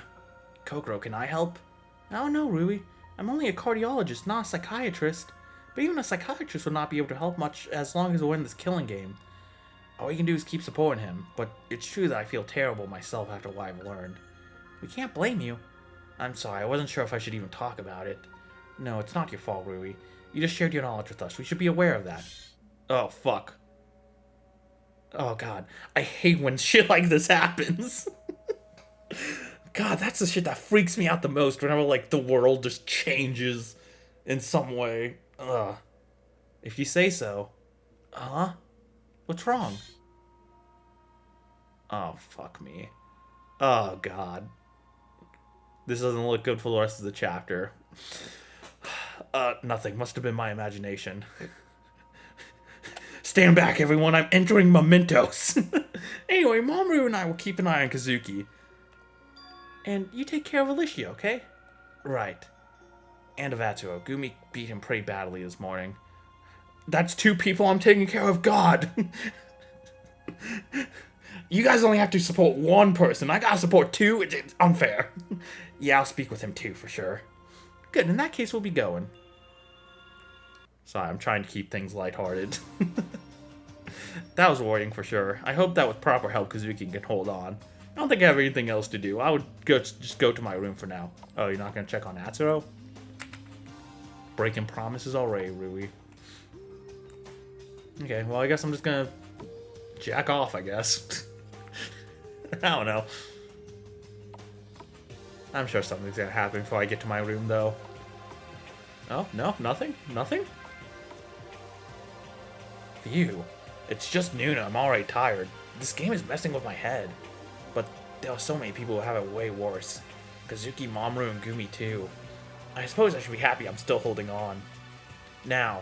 Kokoro, can I help? I don't know, Rui. I'm only a cardiologist, not a psychiatrist. But even a psychiatrist would not be able to help much as long as we win this killing game. All we can do is keep supporting him, but it's true that I feel terrible myself after what I've learned. We can't blame you. I'm sorry, I wasn't sure if I should even talk about it. No, it's not your fault, Rui. You just shared your knowledge with us. We should be aware of that. Oh, fuck. Oh, God. I hate when shit like this happens. God, that's the shit that freaks me out the most whenever, like, the world just changes in some way. Ugh. If you say so. Huh? What's wrong? Oh, fuck me. Oh, God. This doesn't look good for the rest of the chapter. Nothing. Must have been my imagination. Stand back, everyone. I'm entering mementos. Anyway, Mamoru and I will keep an eye on Kazuki. And you take care of Alicia, okay? Right. And of Atsuo. Gumi beat him pretty badly this morning. That's two people I'm taking care of. God. You guys only have to support one person. I gotta support two. It's unfair. Yeah, I'll speak with him too, for sure. Good, in that case, we'll be going. Sorry, I'm trying to keep things lighthearted. That was worrying for sure. I hope that with proper help, Kazuki can hold on. I don't think I have anything else to do. I would just go to my room for now. Oh, you're not gonna check on Atsuo? Breaking promises already, Rui. Okay, well, I guess I'm just gonna jack off, I guess. I don't know. I'm sure something's gonna happen before I get to my room, though. Oh, no, nothing? Nothing? Phew. It's just noon and I'm already tired. This game is messing with my head. But there are so many people who have it way worse. Kazuki, Mamoru, and Gumi, too. I suppose I should be happy I'm still holding on. Now.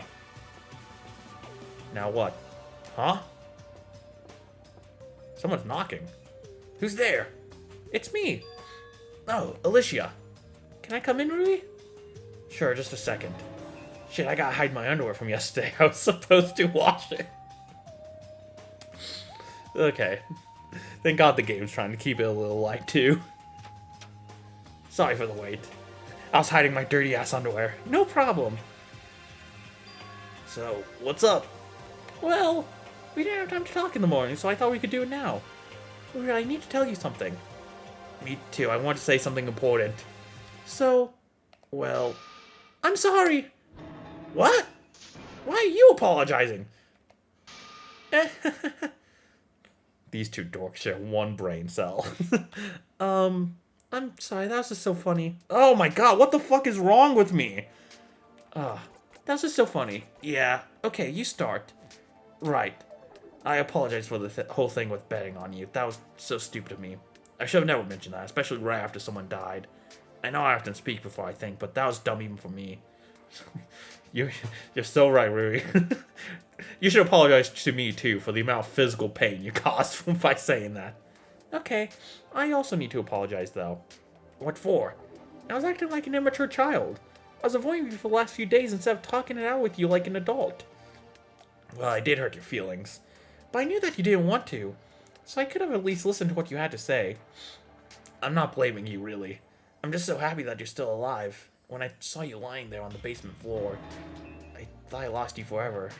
Now what? Huh? Someone's knocking. Who's there? It's me. Oh, Alicia. Can I come in, Rui? Sure, just a second. Shit, I gotta hide my underwear from yesterday. I was supposed to wash it. Okay. Thank God the game's trying to keep it a little light, too. Sorry for the wait. I was hiding my dirty-ass underwear. No problem. So, what's up? Well, we didn't have time to talk in the morning, so I thought we could do it now. I need to tell you something. Me too. I want to say something important. So, well, I'm sorry. What? Why are you apologizing? These two dorks share one brain cell. I'm sorry, that was just so funny. Oh my god, what the fuck is wrong with me? That was just so funny. Yeah, okay, you start. Right. I apologize for the whole thing with betting on you. That was so stupid of me. I should have never mentioned that, especially right after someone died. I know I often speak before I think, but that was dumb even for me. You're so right, Rui. You should apologize to me, too, for the amount of physical pain you caused by saying that. Okay, I also need to apologize, though. What for? I was acting like an immature child. I was avoiding you for the last few days instead of talking it out with you like an adult. Well, I did hurt your feelings. But I knew that you didn't want to, so I could have at least listened to what you had to say. I'm not blaming you, really. I'm just so happy that you're still alive. When I saw you lying there on the basement floor, I thought I lost you forever.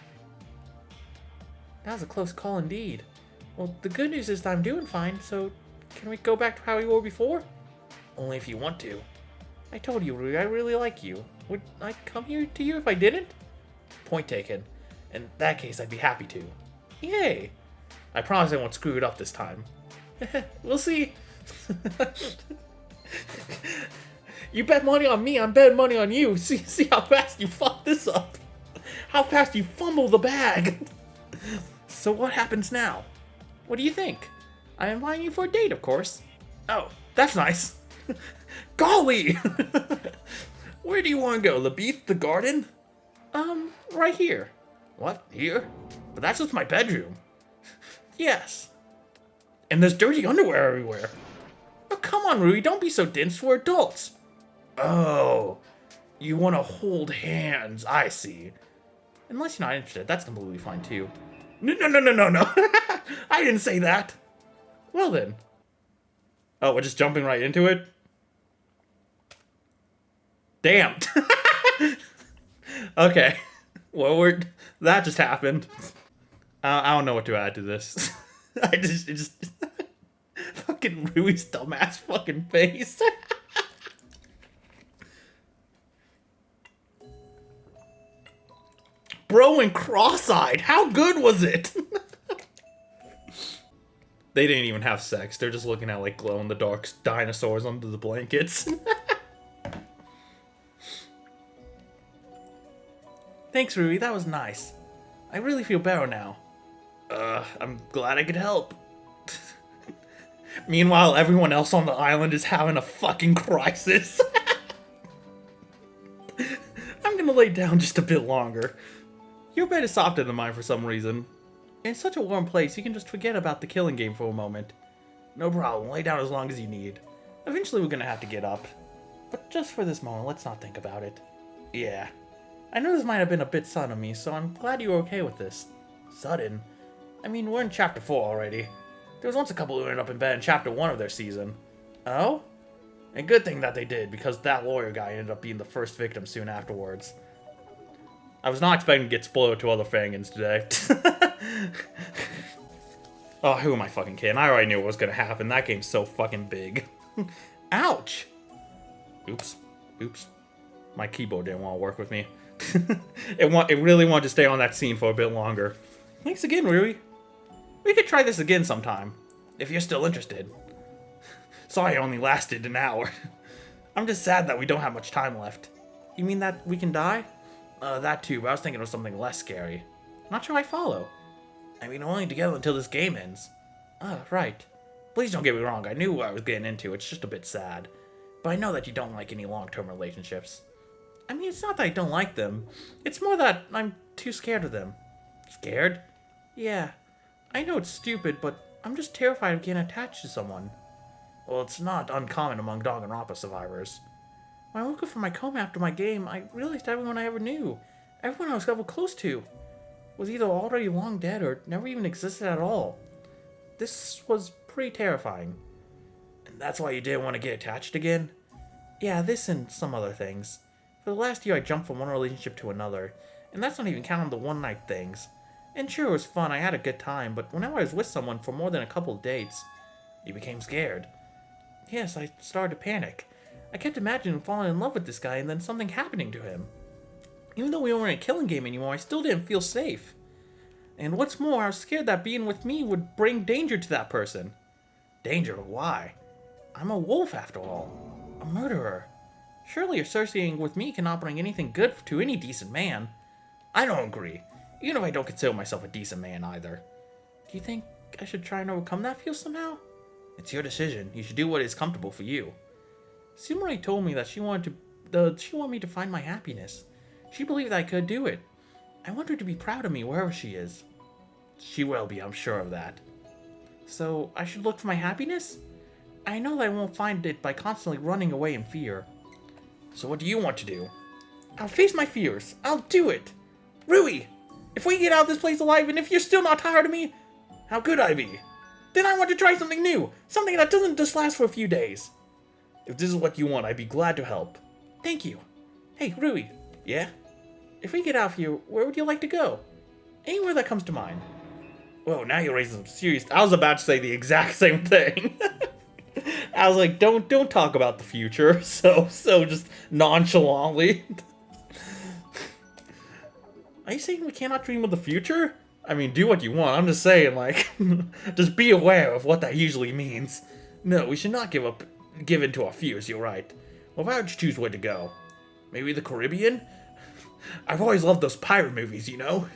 That was a close call indeed. Well, the good news is that I'm doing fine, so can we go back to how we were before? Only if you want to. I told you, Rui, I really like you. Would I come here to you if I didn't? Point taken. In that case, I'd be happy to. Yay! I promise I won't screw it up this time. We'll see. You bet money on me, I'm betting money on you. See how fast you fuck this up. How fast you fumble the bag. So what happens now? What do you think? I'm inviting you for a date, of course. Oh, that's nice. Golly! Where do you want to go? The beach? The garden? Right here. What? Here? But that's just my bedroom. Yes. And there's dirty underwear everywhere. Oh, come on, Rui, don't be so dense. We're adults. Oh, you want to hold hands. I see. Unless you're not interested, that's completely fine, too. No. I didn't say that. Well, then. Oh, we're just jumping right into it? Damn. Okay. Well, that just happened. I don't know what to add to this. it just fucking Rui's dumbass fucking face. Bro and cross-eyed. How good was it? They didn't even have sex. They're just looking at like glow-in-the-dark dinosaurs under the blankets. Thanks, Rui. That was nice. I really feel better now. I'm glad I could help. Meanwhile, everyone else on the island is having a fucking crisis. I'm gonna lay down just a bit longer. Your bed is softer than mine for some reason. In such a warm place, you can just forget about the killing game for a moment. No problem, lay down as long as you need. Eventually we're gonna have to get up. But just for this moment, let's not think about it. Yeah. I know this might have been a bit sudden of me, so I'm glad you were okay with this. Sudden? I mean, we're in Chapter 4 already. There was once a couple who ended up in bed in Chapter 1 of their season. Oh? A good thing that they did, because that lawyer guy ended up being the first victim soon afterwards. I was not expecting to get spoiled to other Fangans today. Oh, who am I fucking kidding? I already knew what was gonna happen. That game's so fucking big. Ouch! Oops. My keyboard didn't want to work with me. It really wanted to stay on that scene for a bit longer. Thanks again, Rui. We could try this again sometime, if you're still interested. Sorry it only lasted an hour. I'm just sad that we don't have much time left. You mean that we can die? That too, but I was thinking of something less scary. Not sure I follow. I mean, we're only together until this game ends. Right. Please don't get me wrong, I knew what I was getting into, it's just a bit sad. But I know that you don't like any long-term relationships. I mean, it's not that I don't like them. It's more that I'm too scared of them. Scared? Yeah. I know it's stupid, but I'm just terrified of getting attached to someone. Well, it's not uncommon among Danganronpa survivors. When I woke up from my coma after my game, I realized everyone I ever knew, everyone I was ever close to, was either already long dead or never even existed at all. This was pretty terrifying. And that's why you didn't want to get attached again? Yeah, this and some other things. For the last year I jumped from one relationship to another, and that's not even counting the one-night things. And sure, it was fun, I had a good time, but whenever I was with someone for more than a couple of dates, you became scared. Yes, I started to panic. I kept imagining falling in love with this guy and then something happening to him. Even though we weren't in a killing game anymore, I still didn't feel safe. And what's more, I was scared that being with me would bring danger to that person. Danger? Why? I'm a wolf after all. A murderer. Surely associating with me cannot bring anything good to any decent man. I don't agree. Even if I don't consider myself a decent man either. Do you think I should try and overcome that fear somehow? It's your decision. You should do what is comfortable for you. Sumari told me that she wanted me to find my happiness. She believed that I could do it. I want her to be proud of me wherever she is. She will be, I'm sure of that. So, I should look for my happiness? I know that I won't find it by constantly running away in fear. So what do you want to do? I'll face my fears. I'll do it. Rui, if we get out of this place alive and if you're still not tired of me, how could I be? Then I want to try something new. Something that doesn't just last for a few days. If this is what you want, I'd be glad to help. Thank you. Hey, Rui. Yeah? If we get out of here, where would you like to go? Anywhere that comes to mind. Whoa, now you're raising some serious... I was about to say the exact same thing. I was like, don't talk about the future. So just nonchalantly. Are you saying we cannot dream of the future? I mean, do what you want. I'm just saying, like, just be aware of what that usually means. No, we should not give in to our fears, you're right. Well, if I would choose where to go, maybe the Caribbean? I've always loved those pirate movies, you know?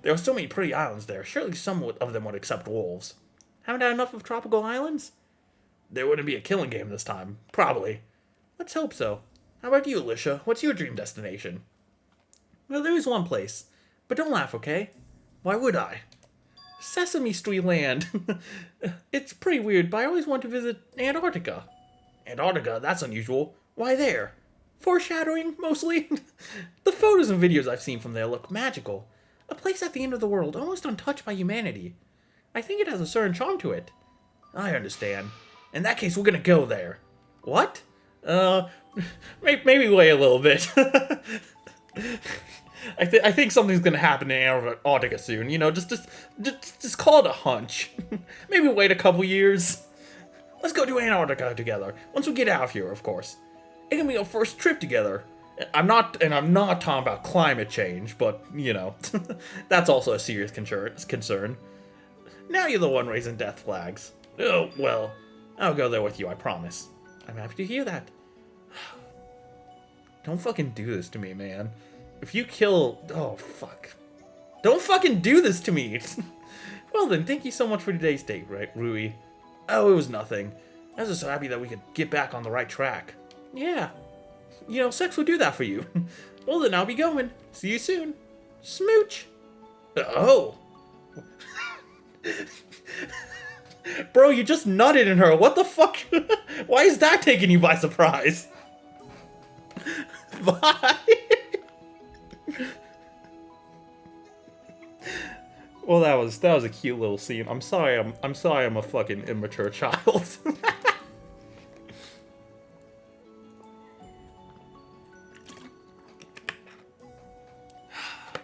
There are so many pretty islands there. Surely some of them would accept wolves. Haven't had enough of tropical islands? There wouldn't be a killing game this time. Probably. Let's hope so. How about you, Alicia? What's your dream destination? Well, there is one place. But don't laugh, okay? Why would I? Sesame Street Land. It's pretty weird, but I always want to visit Antarctica. Antarctica? That's unusual. Why there? Foreshadowing, mostly. The photos and videos I've seen from there look magical. A place at the end of the world, almost untouched by humanity. I think it has a certain charm to it. I understand. In that case, we're gonna go there. What? Maybe wait a little bit. I think something's gonna happen in Antarctica soon. You know, just call it a hunch. Maybe wait a couple years. Let's go to Antarctica together. Once we get out of here, of course. It can be our first trip together. I'm not talking about climate change, but, you know, that's also a serious concern. Now you're the one raising death flags. Oh, well, I'll go there with you, I promise. I'm happy to hear that. Don't fucking do this to me, man. If you kill... Oh, fuck. Don't fucking do this to me! Well then, thank you so much for today's date, right, Rui? Oh, it was nothing. I was just so happy that we could get back on the right track. Yeah. You know, sex will do that for you. Well then, I'll be going. See you soon. Smooch. Oh. Bro, you just nutted in her. What the fuck? Why is that taking you by surprise? Bye. Well, that was a cute little scene. I'm sorry I'm a fucking immature child.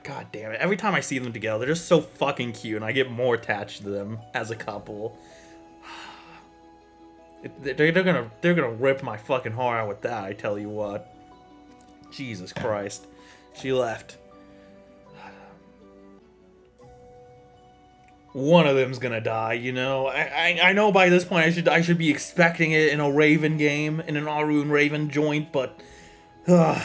God damn it. Every time I see them together, they're just so fucking cute, and I get more attached to them as a couple. They're gonna rip my fucking heart out with that, I tell you what. Jesus Christ. She left. One of them's gonna die, you know? I know by this point I should be expecting it in a Raven game, in an Aru and Raven joint, but... it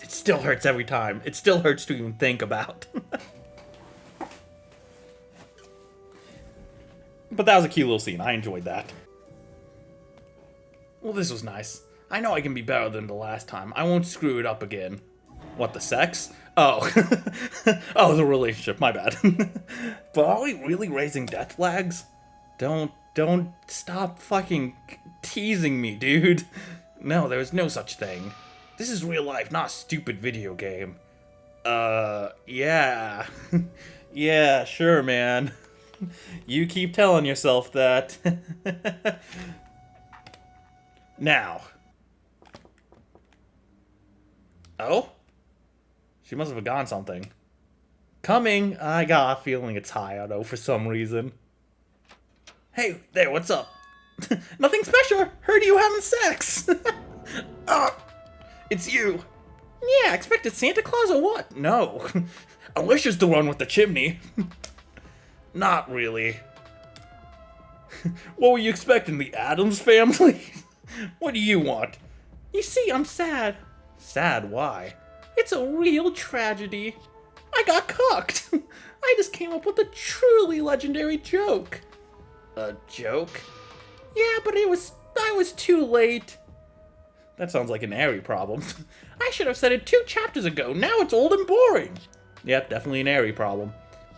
still hurts every time. It still hurts to even think about. But that was a cute little scene. I enjoyed that. Well, this was nice. I know I can be better than the last time. I won't screw it up again. What, the sex? Oh. Oh, the relationship. My bad. But are we really raising death flags? Don't stop fucking teasing me, dude. No, there's no such thing. This is real life, not a stupid video game. Yeah. Yeah, sure, man. You keep telling yourself that. Now. Oh? She must have forgotten something. Coming! I got a feeling it's Hayato for some reason. Hey, there, what's up? Nothing special! Heard you having sex! It's you! Yeah, expected Santa Claus or what? No. Alicia's the one with the chimney. Not really. What were you expecting, the Addams family? What do you want? You see, I'm sad. Sad? Why? It's a real tragedy. I got cucked. I just came up with a truly legendary joke. A joke? Yeah, but I was too late. That sounds like an Airy problem. I should have said it 2 chapters ago. Now it's old and boring. Yep, definitely an Airy problem.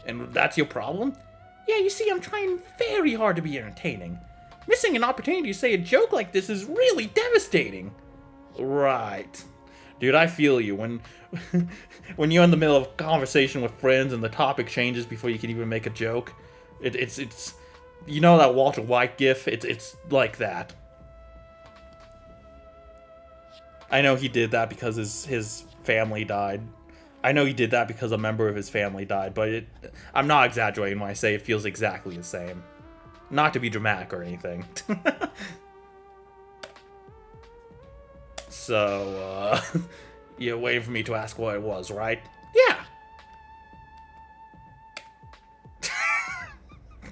And that's your problem? Yeah, you see, I'm trying very hard to be entertaining. Missing an opportunity to say a joke like this is really devastating. Right. Dude, I feel you. When you're in the middle of a conversation with friends and the topic changes before you can even make a joke, it's you know that Walter White gif? It's like that. I know he did that because his family died. I know he did that because a member of his family died, but I'm not exaggerating when I say it feels exactly the same. Not to be dramatic or anything. So, you're waiting for me to ask what it was, right? Yeah.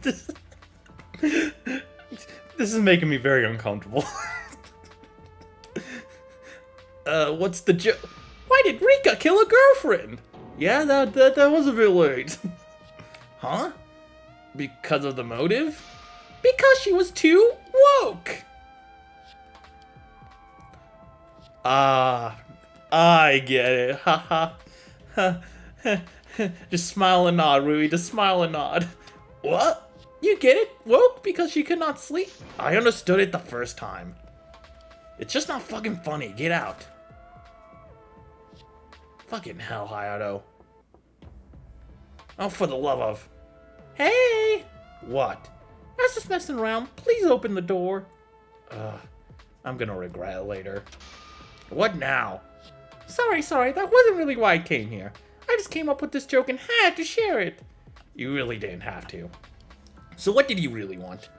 This is making me very uncomfortable. What's the joke? Why did Rika kill a girlfriend? Yeah, that was a bit late. Huh? Because of the motive? Because she was too woke. I get it. Ha ha. Just smile and nod, Rui. Just smile and nod. What? You get it? Woke because she could not sleep? I understood it the first time. It's just not fucking funny. Get out. Fucking hell, Hayato. Oh, for the love of... Hey! What? I was just messing around. Please open the door. I'm gonna regret it later. What now? Sorry, that wasn't really why I came here. I just came up with this joke and had to share it. You really didn't have to. So what did you really want?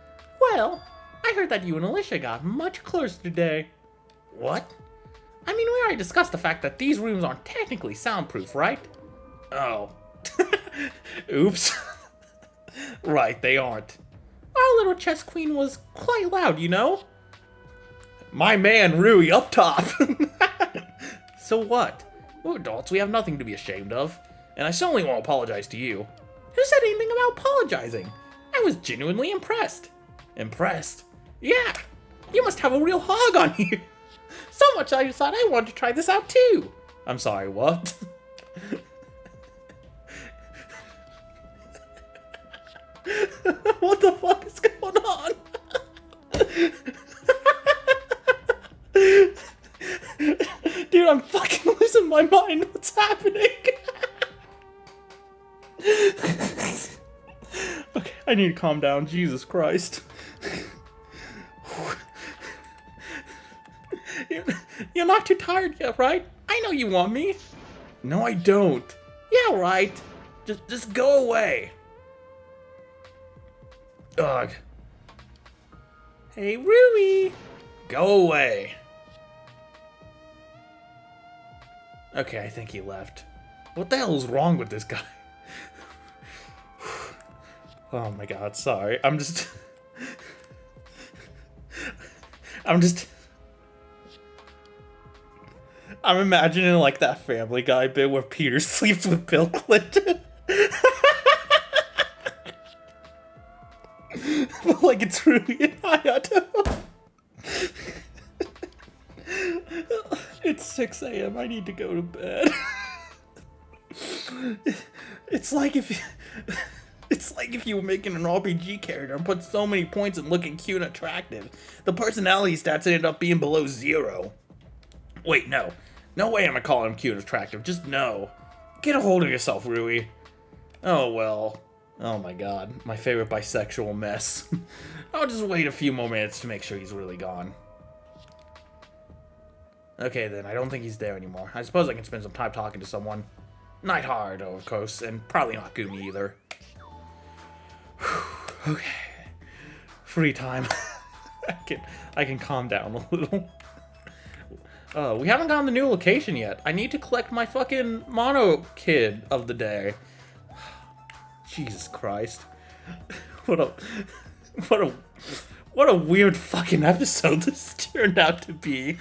Well, I heard that you and Alicia got much closer today. What? I mean, we already discussed the fact that these rooms aren't technically soundproof, right? Oh. Oops. Right, they aren't. Our little chess queen was quite loud, you know? My man, Rui, up top. So what? We're adults, we have nothing to be ashamed of. And I certainly won't apologize to you. Who said anything about apologizing? I was genuinely impressed. Impressed? Yeah! You must have a real hog on you. So much I decided I wanted to try this out too. I'm sorry, what? What the fuck is going on? Dude, I'm fucking losing my mind. What's happening? Okay, I need to calm down. Jesus Christ. You're not too tired yet, right? I know you want me. No, I don't. Yeah, right. Just go away. Ugh. Hey, Rui. Go away. Okay, I think he left. What the hell is wrong with this guy? Oh my god, sorry. I'm imagining like that Family Guy bit where Peter sleeps with Bill Clinton. But like it's Rui and Hayato. It's 6 a.m. I need to go to bed. It's like if you were making an RPG character and put so many points in looking cute and attractive, the personality stats ended up being below 0. Wait, no. No way am I calling him cute and attractive. Just no. Get a hold of yourself, Rui. Oh, well. Oh my god. My favorite bisexual mess. I'll just wait a few more minutes to make sure he's really gone. Okay, then. I don't think he's there anymore. I suppose I can spend some time talking to someone. Not hard, of course, and probably not Gumi either. Okay. Free time. I can calm down a little. We haven't gotten the new location yet. I need to collect my fucking mono kid of the day. Jesus Christ. What a weird fucking episode this turned out to be.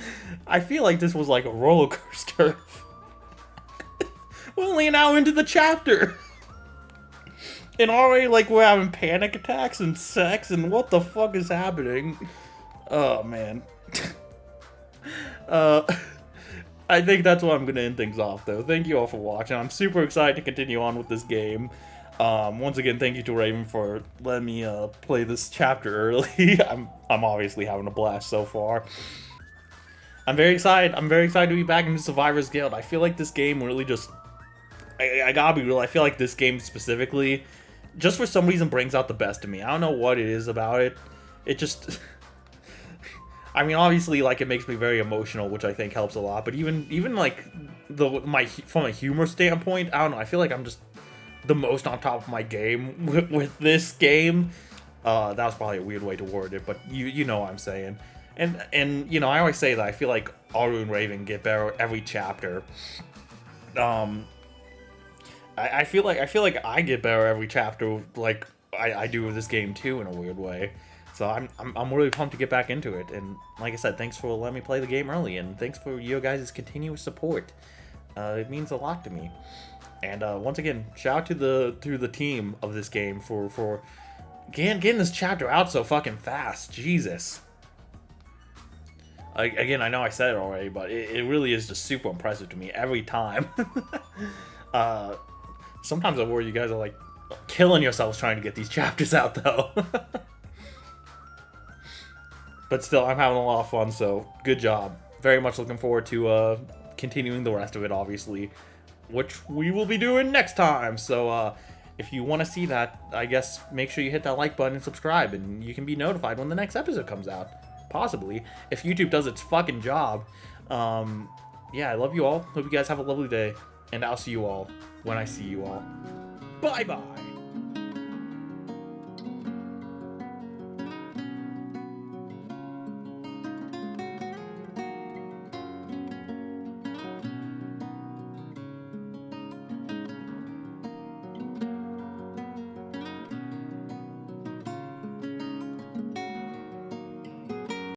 I feel like this was like a roller coaster. We're only an hour into the chapter. And already, like, we're having panic attacks and sex, and what the fuck is happening? Oh, man. I think that's where I'm gonna end things off, though. Thank you all for watching. I'm super excited to continue on with this game. Once again, thank you to Raven for letting me play this chapter early. I'm obviously having a blast so far. I'm very excited. I'm very excited to be back in the Survivors Guild. I feel like this game really just... I gotta be real. I feel like this game specifically, just for some reason, brings out the best in me. I don't know what it is about it. It just... I mean, obviously, like, it makes me very emotional, which I think helps a lot. But even like, from a humor standpoint, I don't know. I feel like I'm just the most on top of my game with this game. That was probably a weird way to word it, but you know what I'm saying. And you know, I always say that I feel like Aru and Raven get better every chapter. I feel like I get better every chapter, like I do with this game too, in a weird way. So I'm really pumped to get back into it. And like I said, thanks for letting me play the game early, and thanks for your guys' continuous support. It means a lot to me. And once again, shout out to the team of this game for getting this chapter out so fucking fast. Jesus. Again, I know I said it already, but it really is just super impressive to me every time. Sometimes I worry you guys are like killing yourselves trying to get these chapters out, though. But still, I'm having a lot of fun, so good job. Very much looking forward to continuing the rest of it, obviously, which we will be doing next time. So if you want to see that, I guess make sure you hit that like button and subscribe, and you can be notified when the next episode comes out. Possibly, if YouTube does its fucking job. Yeah, I love you all. Hope you guys have a lovely day, and I'll see you all when I see you all. Bye-bye!